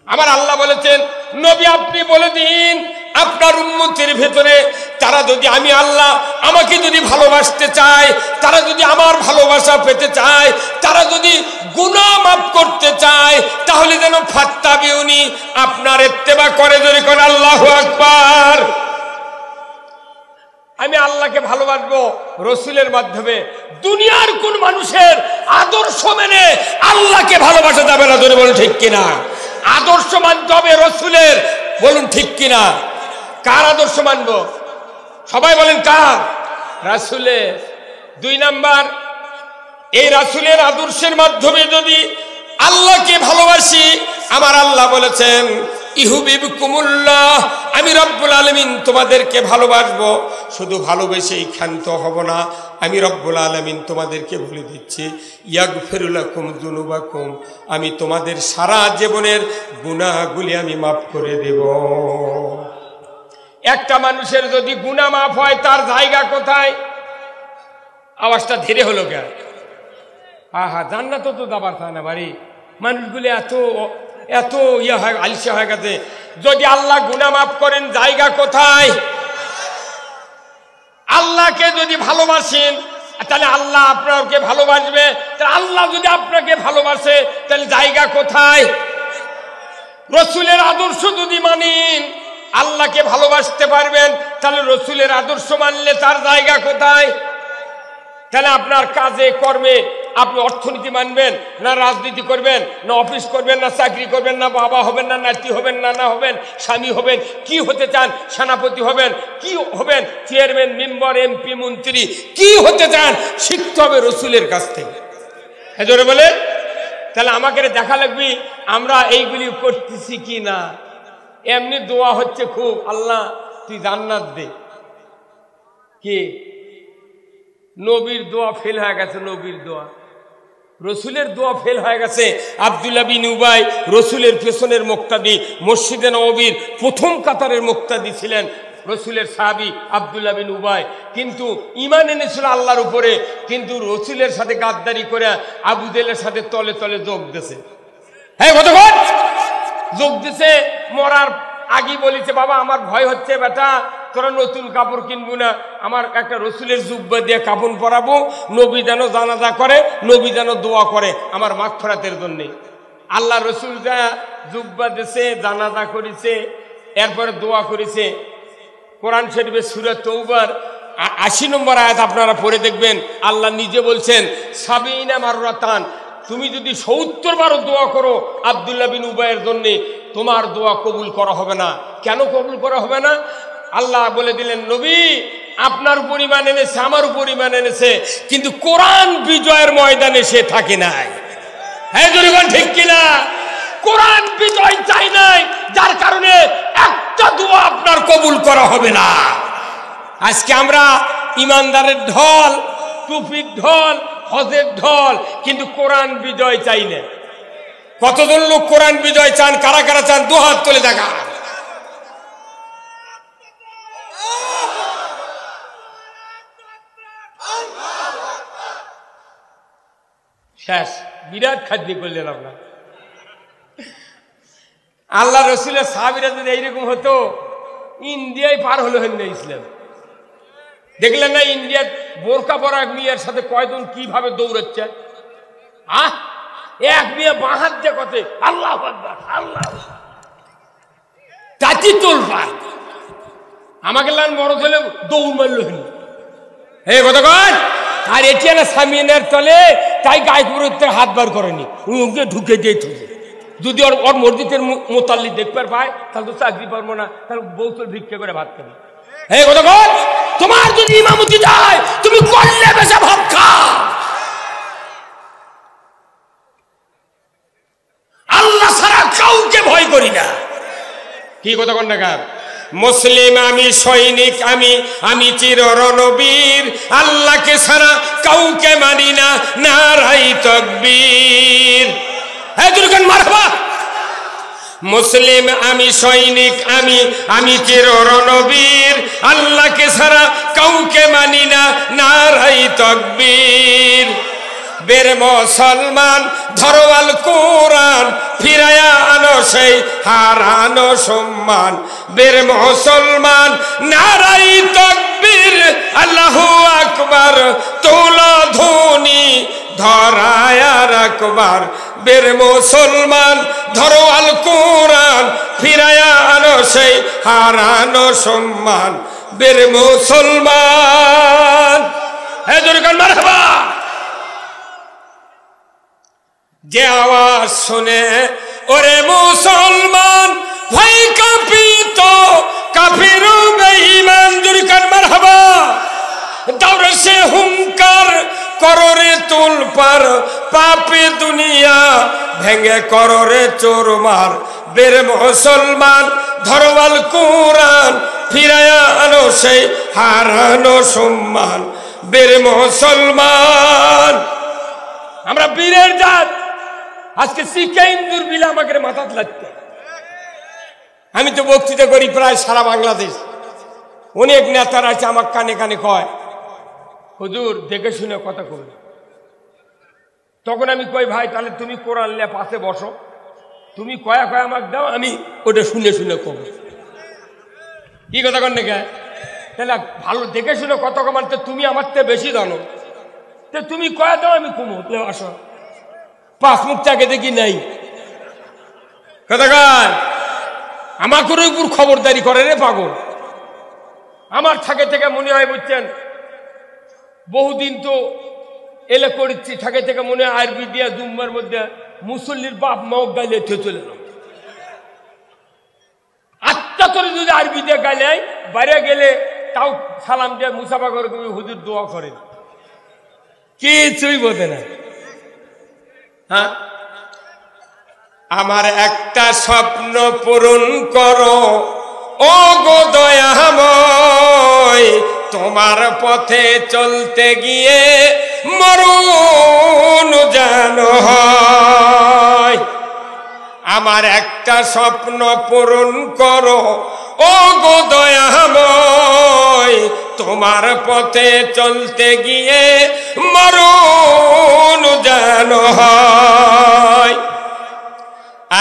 আমার আল্লাহ বলেছেন নবী আপনি বলে দিন আপনার উম্মতের ভেতরে তারা যদি আমি আল্লাহ আমাকে যদি ভালোবাসতে চায়, তারা যদি আমার ভালোবাসা পেতে চায়, তারা যদি গুনাহ মাফ করতে চায়, তাহলে যেন ফাত্তাবিউনি আপনার ইত্তেবা করে। যদি কোন আল্লাহু আকবার। আমি আল্লাহকে ভালোবাসবো রসুলের মাধ্যমে। দুনিয়ার কোন মানুষের আদর্শ মেনে আল্লাহকে ভালোবাসা যাবে না। ধরে বলুন ঠিক কিনা? আদর্শ মানতে হবে রসুলের। বলুন ঠিক কিনা? কার আদর্শ মানব? সবাই বলেন কার? রাসূলের। 2 নাম্বার, এই রাসূলের আদর্শের মাধ্যমে যদি আল্লাহকে ভালোবাসি, আমার আল্লাহ বলেছেন ইহুবিবকুমুল্লাহ, আমি রব্বুল আলামিন তোমাদেরকে ভালোবাসবো। শুধু ভালোবেসেই ক্ষান্ত হব না, আমি রব্বুল আলামিন তোমাদেরকে বলে দিচ্ছি ইয়াগফিরু লাকুম যুনুবাকুম, আমি তোমাদের সারা জীবনের গুনাহগুলি আমি মাফ করে দেব। একটা মানুষের যদি গুনাহ মাফ হয়, তার জায়গা কোথায়? আওয়াজটা ধীরে হলো কেন? আহা, জান্নাত তো যাবার চায় না বাড়ি, মানুষগুলি এত এত ইয়ে হয়, আলসে হয়ে গেছে। যদি আল্লাহ গুনাহ মাফ করেন, জায়গা কোথায়? আল্লাহকে যদি ভালোবাসেন, তাহলে আল্লাহ আপনাকে ভালোবাসবে। তাহলে আল্লাহ যদি আপনাকে ভালোবাসে, তাহলে জায়গা কোথায়? রসুলের আদর্শ যদি মানেন, আল্লাহকে ভালোবাসতে পারবেন, তাহলে রসুলের আদর্শ মানলে তার জায়গা কোথায়? তাহলে আপনার কাজে কর্মে আপনি অর্থনীতি মানবেন না, রাজনীতি করবেন না, অফিস করবেন না, চাকরি করবেন না, বাবা হবেন না, নাতি হবেন, নানা হবেন, স্বামী হবেন, কি হতে চান? সেনাপতি হবেন, কি হবেন? চেয়ারম্যান, মেম্বার, এমপি, মন্ত্রী, কি হতে চান? শিখতে হবে রসুলের কাছ থেকে। হ্যাঁ জোরে বলে। তাহলে আমাকে দেখা লাগবে আমরা এইগুলি করতেছি কি না। এমনি দোয়া হচ্ছে খুব, আল্লাহ তুই জান্নাত দে। কি নবীর দোয়া ফেল হয়ে গেছে, নবীর দোয়া, রসুলের দোয়া ফেল হয়ে গেছে। আব্দুল্লাহ বিন উবাই রসুলের পেছনের মুক্তাদি, মসজিদে নববীর প্রথম কাতারের মুক্তাদি ছিলেন রসুলের সাহাবী আব্দুল্লাহ বিন উবাই, কিন্তু ঈমান এনেছিল আল্লাহর উপরে, কিন্তু রসুলের সাথে গাদ্দারি করে আবু জেহেলের সাথে তলে তলে যোগ দিয়েছে। হ্যাঁ কতক্ষণ যোগ দিছে। মরার আগে বলেছে, বাবা আমার ভয় হচ্ছে বেটা, তোরা নতুন কাপড় কিনবো না, আমার একটা রসুলের জুব্বা দিয়ে কাপড় পরাবো, নবী যেন জানাজা করে, নবী যেন দোয়া করে আমার মাগফিরাতের জন্য। আল্লাহ রসুল যা জুব্বা দিছে, জানাজা করেছে, এরপরে দোয়া করেছে। কোরআন শরীফের সূরা তওবার ৮০ নম্বর আয়াত আপনারা পড়ে দেখবেন, আল্লাহ নিজে বলছেন সাবিনা মাররাতান, তুমি যদি ৭০ বার দোয়া করো আব্দুল্লাহ বিন উবাইয়ের জন্য, তোমার দোয়া কবুল করা হবে না। কেন কবুল করা হবে না? আল্লাহ বলে দিলেন, নবী আপনার পরিমাণ এনেছে, আমার পরিমাণ এনেছে, কিন্তু কোরআন বিজয়ের ময়দানে সে থাকে নাই। হ্যাঁ জরিগণ ঠিক কিনা? কোরআন বিজয় চাই নাই, যার কারণে একটা দোয়া আপনার কবুল করা হবে না। আজকে আমরা ইমানদারের ঢল, টুপির ঢল, হজের ঢল, কিন্তু কোরআন বিজয় চাই না। কতজন লোক কোরআন বিজয় চান? কারা কারা চান? দু হাত তুলে দেখা। শেষ, বিরাট খাদ্য করলেন আপনার। আল্লাহ রসুলের সাহাবীরা যদি এইরকম হতো, ইন্ডিয়ায় পার হলো হেন ইসলাম। দেখলেন না ইন্ডিয়ার বোরকা পরা এক মেয়ের সাথে কয়জন কিভাবে দৌড়াচ্ছে? এক মেয়ে বাহাত যে কথে আল্লাহ আকবার, আল্লাহ তাতি তোলপার। আমাকে লান মরদ হলে দৌড় মারল হেন। হে কতক্ষণ? আর এটি না সামিনের তলে, তাই গায়কপুরের হাত বার করেনি, ওকে ঢুকে দিয়ে থাকে। যদি ওর মসজিদের মোতাল্লি দেখবার পায়, তাহলে তো চাকরি পারবো না, তাহলে বউতল ভিক্ষা করে ভাত খাবে। হে কতক্ষণ? তোমার যদি ইমামতি যায়, তুমি করলে বেশা ভাত খা। আল্লাহ ছাড়া কাউকে ভয় করি না। কি কতক্ষণ না কার? মুসলিম আমি, সৈনিক আমি, আমি চির রণবীর, আল্লাহকে ছাড়া কাউকে মানি না, নারাই তাকবীর। হ্যাঁ দুর্গান মারবা। মুসলিম আমি, সৈনিক আমি, আমি চির রণবীর, আল্লাহকে ছাড়া কাউকে মানি না, নারাই তাকবীর। বের মুসলমান ধরো আল কোরআন, ফিরায়া আনো সেই হারানো সম্মান। বের মুসলমান নারাই তাকবীর, আল্লাহু আকবার, তোলা ধ্বনি ধরায় রাখবার। বের মুসলমান ধরো আল কোরআন, ফিরায়া আনো সেই হারানো সম্মান। বের মুসলমান। হ্যাঁ জোরকান মারহাবা। যে আওয়াজ শুনে ওরে মুসলমান ভয় কাঁপিত, কাফির বেঈমান, জোরকান মারহাবা। দৌড়ে সে হুঙ্কার কররে তুল পার পাপী দুনিয়া ভেঙে কররে চোরমার বের মুসলমান ধরওয়াল কুরআন ফিরায়া আনো সেই হারানো সম্মান বের মুসলমান। আমরা বীরের জাত। আজকে শিক্ষা ইন্দুর বিলে আমাকে মাথাত লাগতে। আমি তো বক্তৃতা করি প্রায় সারা বাংলাদেশ। অনেক নেতারা আছে আমার কানে কানে কয়, হুজুর দেখে শুনে কথা কই। তখন আমি কই, ভাই তাহলে তুমি কোরআন নিয়ে পাশে বসো, তুমি কয়া কয়া আমাকে দাও, আমি ওটা শুনে শুনে কব। কি কথা কন নাকি? তাহলে ভালো দেখে শুনে কথা কমান, তো তুমি আমার থেকে বেশি জানো, তো তুমি কয়া দাও, আমি কমো। আসো, পাঁচ মুখ চাকে দেখি নাই কথা কয়। আমাকে উপর খবরদারি করে রে পাগল। আমার থাকে থেকে মনে হয়, বুঝছেন, বহুদিন তো এলে করেছি, থাকে থেকে মনে হয় আরবি দিয়া জুম্মার মধ্যে মুসল্লির বাপ মাও গাইলে চলে এলাম। আত্মা করে যদি আরবি দিয়ে গাইলে বাইরে গেলে তাও সালাম দিয়ে মুসাফা করে তুমি হুজুর দোয়া করেন, কিছুই বোঝে না। হ্যাঁ, আমার একটা স্বপ্ন পূরণ করো ও গো দয়াময়, তোমার পথে চলতে গিয়ে মরণ যেন হয়। আমার একটা স্বপ্ন পূরণ করো ও গো দয়াময়, তোমার পথে চলতে গিয়ে মরণ যেন হয়।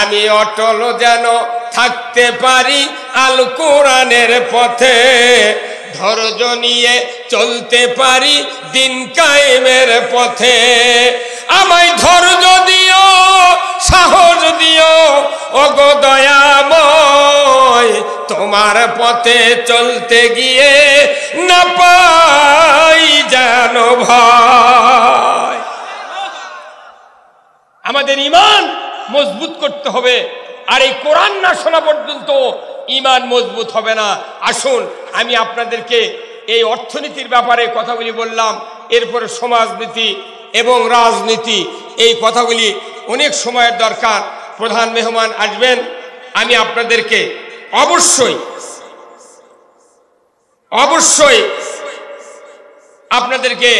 আমি অটল যেন থাকতে পারি আল কোরআনের পথে, ধৈর্য নিয়ে চলতে পারি দিন কায়েমের পথে। আমায় ধৈর্য দিও, সাহস দিও ও গো দয়াময়, তোমার পথে চলতে গিয়ে না পাই যেন ভয়। আমাদের ঈমান মজবুত করতে হবে, আর এই কোরআন না শোনা পর্যন্ত ঈমান মজবুত হবে না। আসুন আমি আপনাদেরকে এই অর্থনীতির ব্যাপারে কথাগুলি বললাম, এরপরে সমাজনীতি এবং রাজনীতি, এই কথাগুলি অনেক সময়ের দরকার। প্রধান মেহমান আসবেন, আমি আপনাদেরকে অবশ্যই আপনাদেরকে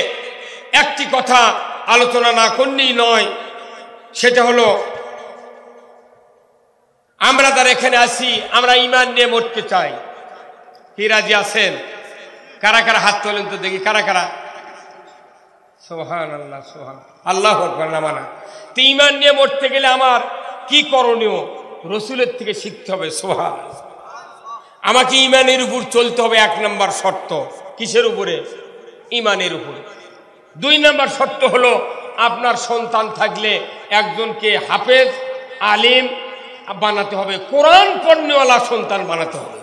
একটি কথা আলোচনা না করলেই নয়, সেটা হলো আমরা যারা এখানে আসি, আমরা ঈমান নিয়ে মরতে চাই। কি রাজি আছেন? কারা কারা হাত তোলেন তো দেখি, কারা কারা? সুবহানাল্লাহ, আল্লাহু আকবার। না মানা তো ঈমান নিয়ে মরতে গেলে আমার কি করণীয়? রসুলের থেকে শিখতে হবে। সুবহানাল্লাহ। আমাকে ঈমানের উপর চলতে হবে। 1 নম্বর শর্ত। কিসের উপরে? ঈমানের উপরে। 2 নম্বর শর্ত হলো, আপনার সন্তান থাকলে একজনকে হাফেজ আলিম বানাতে হবে, কোরআন পড়নেওয়ালা সন্তান বানাতে হবে।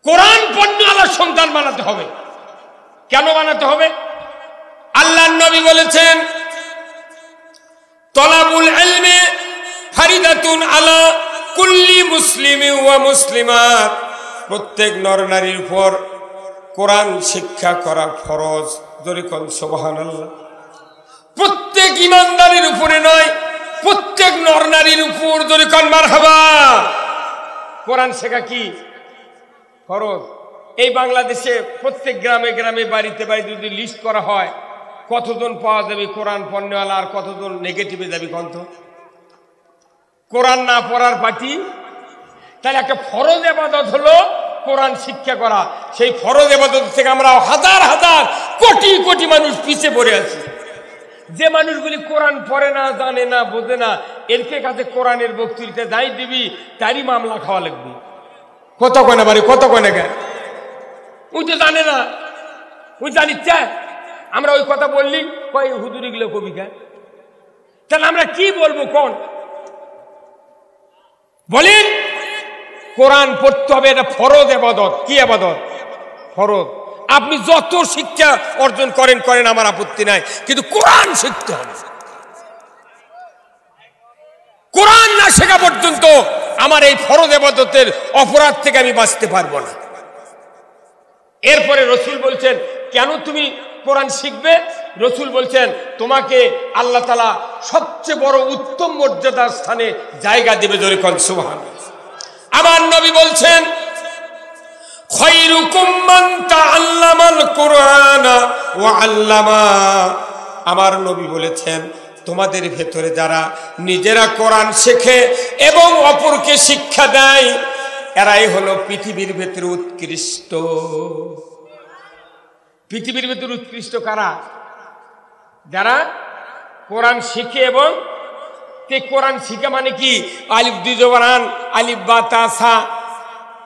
কোরআন পড়নেওয়ালা সন্তান বানাতে হবে। কেন বানাতে হবে? আল্লাহর নবী বলেছেন, তলাবুল ইলমি ফারিদাতুন আলা কুল্লি মুসলিমিন ওয়া মুসলিমাত। প্রত্যেক নরনারীর উপর কোরআন শিক্ষা করা ফরজ। জোরে কোন সুবহানাল্লাহ। প্রত্যেক ইমানদারের উপরে নয়, প্রত্যেক নরনারীর উপর। জোরে কোন মারহাবা। কোরআন শেখা কি ফরজ। এই বাংলাদেশে প্রত্যেক গ্রামে গ্রামে বাড়িতে বাড়িতে যদি লিস্ট করা হয়, কতজন পাওয়া যাবে কোরআন পড়নেওয়ালা আর কতজন নেগেটিভে যাবে কত? কোরআন না পড়ার পার্টি। তাহলে একটা ফরজ ইবাদত হলো কোরআন শিক্ষা করা। সেই ফরজ ইবাদত থেকে আমরা হাজার হাজার কোটি কোটি মানুষ পিছিয়ে পড়ে আছি। যে মানুষগুলি কোরআন পড়ে না, জানে না, বোঝে না, এর কাছে কোরআনের বক্তৃতা যাই দিবি তারই মামলা খাওয়া লাগবে। কত কয়না বাড়ি, কত কয়না গে, ওই তো জানে না, ওই জানি চায়। আমরা ওই কথা বললি কয় হুজুরি গুলো কবি গায়। তাহলে আমরা কি বলবো কোন বলেন? কোরআন পড়তে হবে, এটা ফরজ ইবাদত। কি ইবাদত? ফরজ। আপনি যত শিক্ষা অর্জন করেন করেন, আমার আপত্তি নাই, কিন্তু কোরআন শিখতে হবে। কোরআন না শেখা পর্যন্ত আমার এই ফরজ ইবাদতের অপরাধ থেকে আমি বাঁচতে পারবো না। এরপরে রসুল বলছেন কেন তুমি কোরআন শিখবে? রসুল বলছেন তোমাকে আল্লাহ তাআলা সবচেয়ে বড় উত্তম মর্যাদার স্থানে জায়গা দেবে। জোরে কোন সুবহানাল্লাহ। আমার নবী বলছেন খায়রুকুম মান তাআল্লামাল কুরআনা ওয়া আল্লামা। আমার নবী বলেছেন তোমাদের ভেতরে যারা নিজেরা কোরআন শেখে এবং অপরকে শিক্ষা দেয় এরাই হলো পৃথিবীর ভেতরে উৎকৃষ্ট। পৃথিবীর ভেতরে উৎকৃষ্ট কারা? যারা কোরআন শিখে এবং কোরআন শিখে মানে কি আলিফ দুই জবরান আলিফ বা তা সা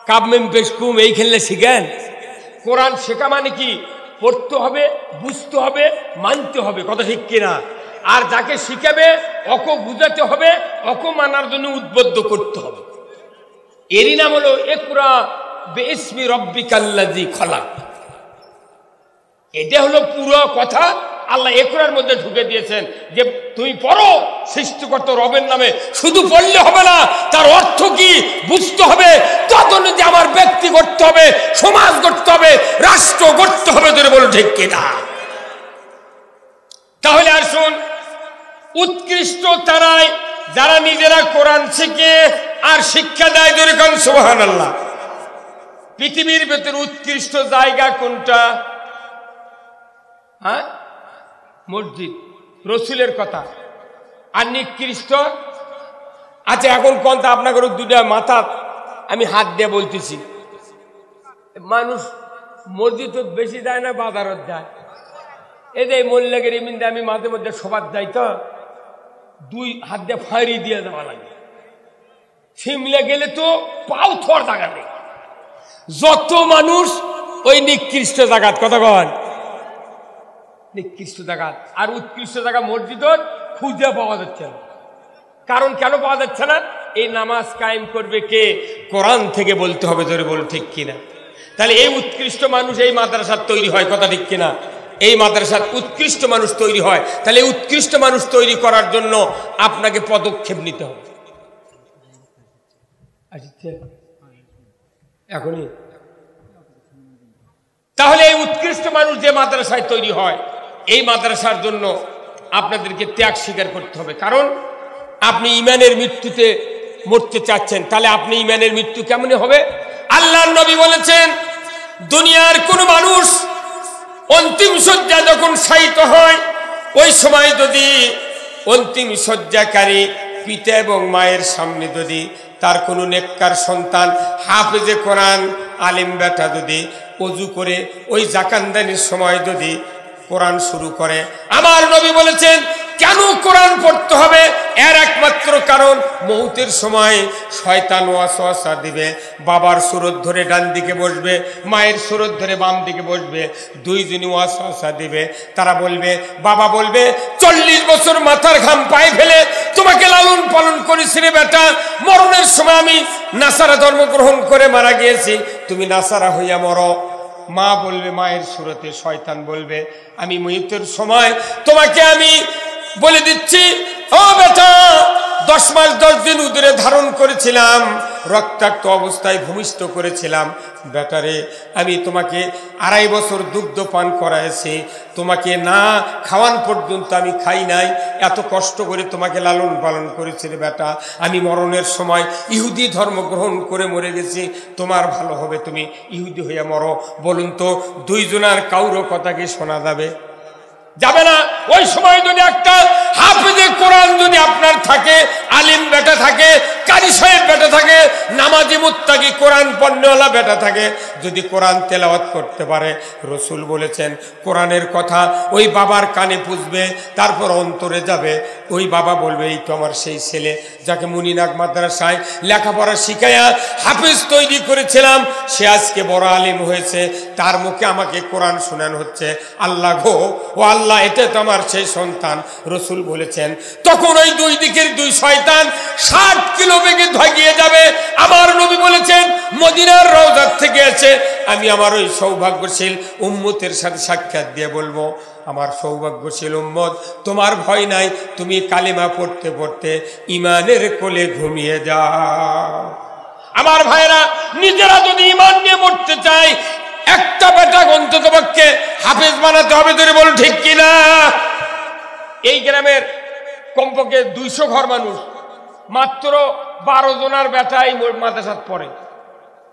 কাব মিম পেশ কুম এই খেললে শিখেন। কোরআন শেখা মানে কি পড়তে হবে, বুঝতে হবে, মানতে হবে, কথা ঠিক কিনা? আর যাকে শিখাবে অক বুঝাতে হবে, অক মানার জন্য উদ্বুদ্ধ করতে হবে। এরই নাম হলো ইকরা বিইসমি রাব্বিকাল্লাযী খলাক। এটা হলো পুরো কথা আল্লাহ ইকরার মধ্যে ঢুকে দিয়েছেন যে তুমি পড়ো সৃষ্টিকর্তা রবের নামে। শুধু পড়লে হবে না, তার অর্থ কি বুঝতে হবে, তদনুযায়ী আমার ব্যক্তি করতে হবে, সমাজ করতে হবে, রাষ্ট্র করতে হবে। ধরে বলো ঠিক কিনা? তাহলে আসুন, উৎকৃষ্ট তারাই যারা নিজেরা কোরআন শিখে আর শিক্ষা দেয়। ধরে কোন সুবহানাল্লাহ। পৃথিবীর ভেতরে উৎকৃষ্ট জায়গা কোনটা? হ্যাঁ, মসজিদ। রসুলের কথা। আর নিকৃষ্ট? আচ্ছা এখন কোন আপনাকে দুটা মাথা আমি হাত দিয়ে বলতেছি, মানুষ মসজিদ বেশি যায় না বাজারত যায়? এই যে মোল্লাগের ইমিন্দে আমি মাঝে মধ্যে সবার যাই তো দুই হাত দিয়ে ফাঁড়ি দিয়ে দেওয়া লাগে। সিমলে গেলে তো পাও থর জায়গা নেই। যত মানুষ ওই নিকৃষ্ট জায়গাত, কথা কন নিকৃষ্ট জায়গা। আর উৎকৃষ্ট জায়গা মসজিদ খুঁজে পাওয়া যাচ্ছে না। কারণ কেন পাওয়া যাচ্ছে না? এই নামাজ কায়েম করবে কে? কোরআন থেকে বলতে হবে। জোরে বল ঠিক কিনা? তাহলে এই উৎকৃষ্ট মানুষ এই মাদ্রাসার তৈরি হয়, কথা ঠিক কিনা? এই মাদ্রাসার উৎকৃষ্ট মানুষ তৈরি হয়। তাহলে এই উৎকৃষ্ট মানুষ তৈরি করার জন্য আপনাকে পদক্ষেপ নিতে হবে। এখনই তাহলে এই উৎকৃষ্ট মানুষ যে মাদ্রাসায় তৈরি হয়, এই মাদ্রাসার জন্য আপনাদেরকে ত্যাগ স্বীকার করতে হবে। কারণ আপনি ইমানের মৃত্যুতে মরতে চাচ্ছেন, তাহলে আপনি ইমানের মৃত্যু কেমন হবে? আল্লাহর নবী বলেছেন দুনিয়ার কোন মানুষ অন্তিম শয্যা যখন শায়িত হয়, ওই সময় যদি অন্তিম শয্যাকারী পিতা এবং মায়ের সামনে যদি তার কোনো নেককার সন্তান হাফেজে কোরআন আলেম বেটা যদি ওযু করে ওই জাকান্দানির সময় যদি কোরআন শুরু করে, আমার নবী বলেছেন কেন কোরআন পড়তে হবে? এর একমাত্র কারণ মৌতের সময় শয়তান ওয়াসওয়াসা দিবে। বাবার সুরত ধরে ডান দিকে বসবে, মায়ের সুরত ধরে বাম দিকে বসবে, দুইজনই ওয়াসওয়াসা দিবে। তারা বলবে, বাবা বলবে 40 বছর মাথার ঘাম পায়ে ফেলে তোমাকে লালন পালন করেছি রে বেটা, মরণের সময় আমি নাসারা ধর্ম গ্রহণ করে মারা গিয়েছি, তুমি নাসারা হইয়া মরো। মা বলবে মায়ের সুরতে, শয়তান বলবে আমি মৃত্যুর সময় তোমাকে আমি বলে দিচ্ছি, ও বেটা 10 মাস 10 দিন উদরে ধারণ করেছিলাম, রক্তাক্ত অবস্থায় ভূমিষ্ঠ করেছিলাম, বেটারে আমি তোমাকে 2.5 বছর দুগ্ধ পান করাইছি, তোমাকে না খাওয়ান পর্যন্ত আমি খাই নাই, এত কষ্ট করে তোমাকে লালন পালন করেছি রে বেটা, আমি মরণের সময় ইহুদি ধর্ম গ্রহণ করে মরে গেছি, তোমার ভালো হবে তুমি ইহুদি হইয়া মরো। বলুন তো দুইজনার কাউরো কথা কি শোনা যাবে? যাবে না। ওই সময় যদি একটা হাফেজে কোরআন যদি আপনার থাকে, আলিম বেটা থাকে, কারি সাহেব বেটা থাকে, নামাজি মুত্তাকি কোরআন পড়নেওয়ালা বেটা থাকে, যদি কোরআন তেলাওয়াত করতে পারে, রসুল বলেছেন কোরআনের কথা ওই বাবার কানে পুষবে, তারপর অন্তরে যাবে। ওই বাবা বলবে এই তো আমার সেই ছেলে যাকে মুনিনাগ মাদ্রাসায় লেখাপড়া শিখাইয়া হাফেজ তৈরি করেছিলাম, সে আজকে বড় আলিম হয়েছে, তার মুখে আমাকে কোরআন শোনানো হচ্ছে। আল্লাহ গো, ও আল্লাহ, এটা তো আমার সেই সন্তান। রসুল বলেছেন তখন ওই দুই দিকের দুই শয়তান 60 কিলো বেগে ধগিয়ে যাবে। আমার নবী বলেছেন মদিনার রওজা থেকে আছে, আমি আমার ওই সৌভাগ্যশীল উম্মতের সাথে সাক্ষাৎ দিয়ে বলবো, আমার সৌভাগ্যশীল উম্মত তোমার ভয় নাই, তুমি কালেমা পড়তে পড়তে ইমানের কোলে ঘুমিয়ে যাও। আমার ভাইরা নিজেরা যদি ইমান নিয়ে মরতে চায়, একটা বেটা অন্তত পক্ষে হাফেজ বানাতে হবে, ধরে বলো ঠিক কিনা? এই গ্রামের কমপক্ষে 200 ঘর মানুষ, মাত্র 12 জনের বেটাই মাদ্রাসাত পড়ে।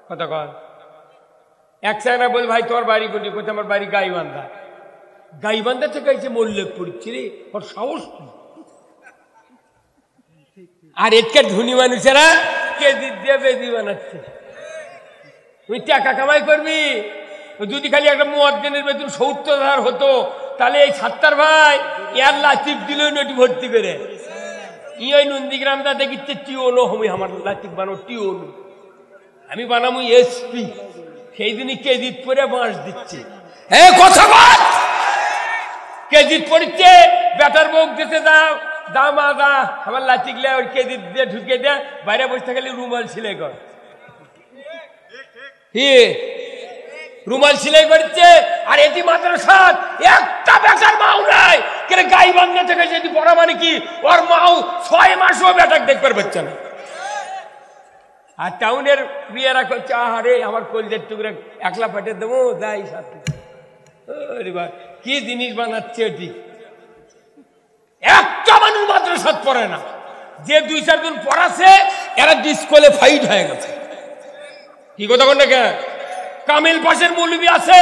কথা কয় এক চায়না বল, ভাই তোমার বাড়ি কোটি? কোথায়? আমার বাড়ি গাইবান্ধা। গাইবান্ধা থেকে এসে মল্লিকপুর রে, ওর সাহস। আর এর ধনী মানুষেরা কেজি দিয়ে বেদি বানাচ্ছে। তুই টাকা কামাই করবি, যদি খালি একটা মুয়াজ্জিনের বেতন 70,000 হতো, তাহলে এই ৭০ ভাই এর লাতিফ দিল নটি ভর্তি করে। ওই নন্দীগ্রামটা দেখিচ্ছে টিওনো হমি, আমার লাতিফ বানো টিওনো, আমি বানাবো এসপি। সেই দিনই কেজিত পরে বাঁশ দিচ্ছে। কথা বল, কেজিত পড়ছে, বেটার বউ দিতে দাও দাম আদা, আমার লাচিকলে ওর কেজিত দিয়ে ঢুকে দেয়, বাইরে বসে থাকলে রুমাল সিলাই কর। রুমাল সিলাই করছে। আর এটি মাদ্রাসাত একটা বেটার মাও নাই। কেন গাইবান্ধা থেকে যদি পড়া মানে কি, ওর মাও 6 মাসও বেটাক দেখবার পাচ্ছে না। আর টাউনের বিয়েরা করছে, আহারে আমার কলজের টুকরা একলা ফাটে দেবো যাই সাথে। কি জিনিস বানাচ্ছে এটি? একটা মানুষ মাদ্রাসাত পড়ে না। যে 2-4 জন পড়াছে এরা ডিসকোয়ালিফাইড হয়ে গেছে। কি কথা কোন দেখে? কামিল পাশের মৌলবি আছে,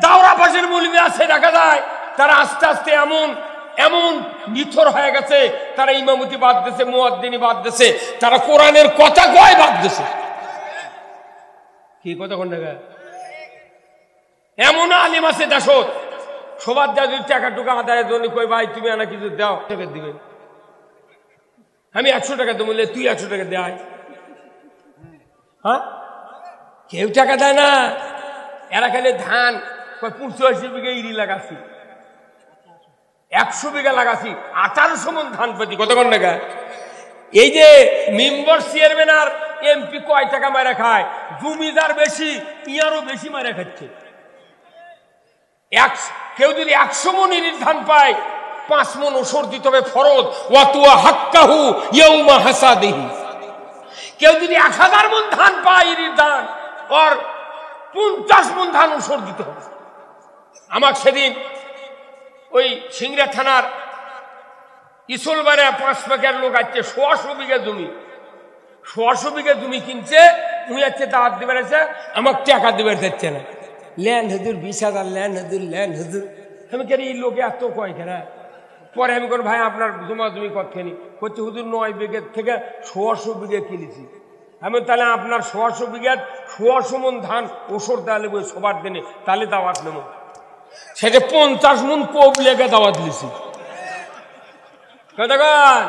দাওরা পাশের মৌলবি আছে, দেখা যায় তারা আস্তে আস্তে এমন এমন নিথর হয়ে গেছে, তারা ইমামতি বাদ দিয়েছে, মুয়াজ্জিনি বাদ দিয়েছে, তারা কোরআনের কথা কয় বাদ দিয়েছে। কি কথা কোন দেখে? এমন আলিম আছে দেশত, সবার যা যদি টাকা টুকা আদায়ের জন্য কই, ভাই তুমি আনা কিছু দাও, টাকা দিবেন, আমি 100 টাকা দেবো, তুই 100 টাকা দেয়। হ্যাঁ, কেউ টাকা দেয় না। এরা খালি ধান 85 বিঘা ইরি লাগাছি, 100 বিঘা লাগাছি, 1800 মন ধান পাতি। কতক্ষণ টাকা? এই যে মেম্বার চেয়ারম্যান আর এমপি কয় টাকা মারা খায়, জমিদার বেশি, ইয়ারও বেশি মারা খাচ্ছে। কেউ যদি 100 মন ইরির ধান পায়, 5 মন ওসর দিতে হবে ফরজ। ওয়াতুয়া হাক্কাহু ইয়াউমা হাসাদিহি। কেউ যদি 1000 মন ধান পায় ইরির ধান, আর 50 মন ধান ওসর দিতে হবে। আমাকে সেদিন ওই সিংড়া থানার ইসলবারে 5 বিঘার লোক আছে, 100 বিঘা জমি, 100 বিঘা জমি কিনছে, উনি আছে দাঁত দিবে, আমাকে টাকা দিবে যাচ্ছে না। ল্যান্ড হুজুর 20,000 ল্যান্ড হুজুর, ল্যান্ড হুজুর। আমি কেন এই লোকে এত কয় খেলা? পরে আমি কোন ভাই আপনার জমা জমি কতখানি? হচ্ছে হুজুর 9 বিঘের থেকে 100 বিঘা কিনেছি। আমি তাহলে আপনার 100 বিঘার 100 মন ধান ওসর তাহলে বই সবার দিনে, তাহলে দাওয়াত নেব। সেটা 50 মন কোপ লেগে দাওয়াত দিয়েছি। কতক্ষণ?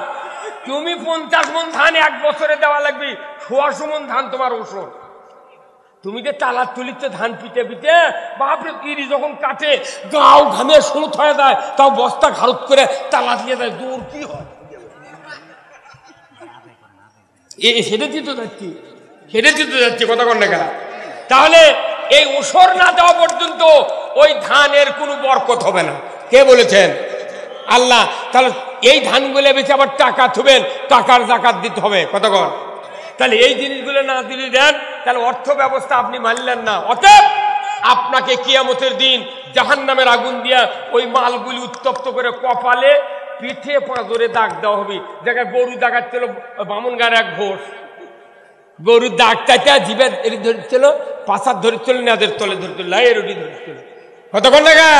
তুমি 50 মন ধান 1 বছরে দেওয়া লাগবে, 100 মন ধান তোমার ওসর। তুমি যে তালার তুলিতে ধান পিটে পিটে, বাপরে ইরি যখন কাটে গাও ঘামে সুত হয়ে যায়, তাও বস্তা ঘাড়ত করে তালা দিয়ে যায়, দূর কি হয়? সেটা দিতে যাচ্ছি, সেটা দিতে যাচ্ছি। কথা কন না কেন? তাহলে এই ওসর না দেওয়া পর্যন্ত ওই ধানের কোনো বরকত হবে না। কে বলেছেন? আল্লাহ। তাহলে এই ধানগুলো বেঁচে আবার টাকা থুবেন, টাকার জাকাত দিতে হবে। কতক্ষণ? তাহলে এই জিনিসগুলো না দিলে দেন, তাহলে অর্থ ব্যবস্থা আপনি মানলেন না। অতএব আপনাকে কিয়ামতের দিন জাহান্নামের আগুন দিয়া ওই মালগুলি উত্তপ্ত করে কপালে, পিঠে, পাঁজরে দাগ দেওয়া হবে। দেখা গরু দাগাচ্ছিল বামুনগার এক ঘোষ, গরুর দাগ চাইতে জীবের ধরছিল, পাশার ধরছিল, নেদের তলে ধরছিল, লাইয়ের ওটি ধরছিল। কতক্ষণ টাকা?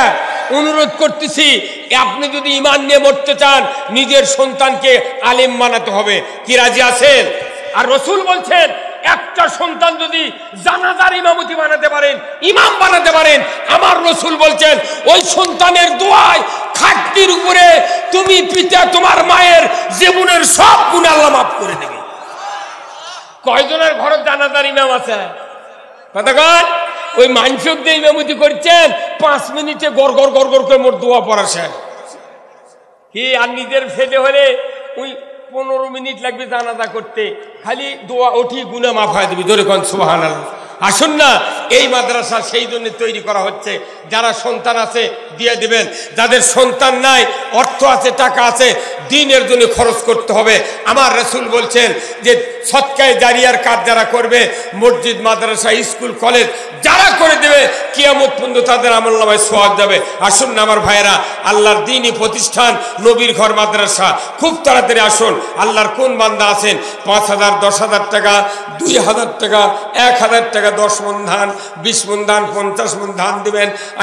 অনুরোধ করতেছি, আপনি যদি ইমান নিয়ে মরতে চান, নিজের সন্তানকে আলেম বানাতে হবে। কি রাজি আছেন? আর রসুল বলছেন, একটা সন্তান যদি জানাজার ইমামতি বানাতে পারেন, ইমাম বানাতে পারেন, আমার রসুল বলছেন ওই সন্তানের দোয়ায় খাটটির উপরে তুমি পিতা তোমার মায়ের জীবনের সব গুনাহ আল্লাহ মাফ করে দেবে। কয়জনের ঘরে জানাজার ইমাম আছে? কতক্ষণ? ওই মানসিক দিয়ে ইমামতি করছেন, 5 মিনিটে গড় গড় গড় গড় করে মোর দোয়া পড়া শেষ। কি আর নিজের ছেলে হলে ওই 15 মিনিট লাগবে জানাজা করতে, খালি দোয়া ওঠি গুনাহ মাফ হয়ে দেবে। জোরে কোন সুবহানাল্লাহ। আসুন না এই মাদ্রাসা সেই জন্য তৈরি করা হচ্ছে। যারা সন্তান আছে দিয়ে দিবেন, যাদের সন্তান নাই, অর্থ আছে, টাকা আছে, দ্বীনের জন্য খরচ করতে হবে। আমার রাসূল বলছেন যে সদকায়ে জারিয়ার কাজ যারা করবে, মসজিদ, মাদ্রাসা, স্কুল, কলেজ যারা করে দেবে, কিয়ামত পর্যন্ত তাদের আমলনামায় সওয়াব যাবে। আসুন না আমার ভাইয়েরা, আল্লাহর দ্বীনি প্রতিষ্ঠান নবীর ঘর মাদ্রাসা, খুব তাড়াতাড়ি আসুন। আল্লাহর কোন বান্দা আছেন 5,000, 10,000 টাকা, 2,000 টাকা, 1,000 টাকা, 10 মণ ধান, 20 মণ ধান, 50 মণ ধান দিবেন।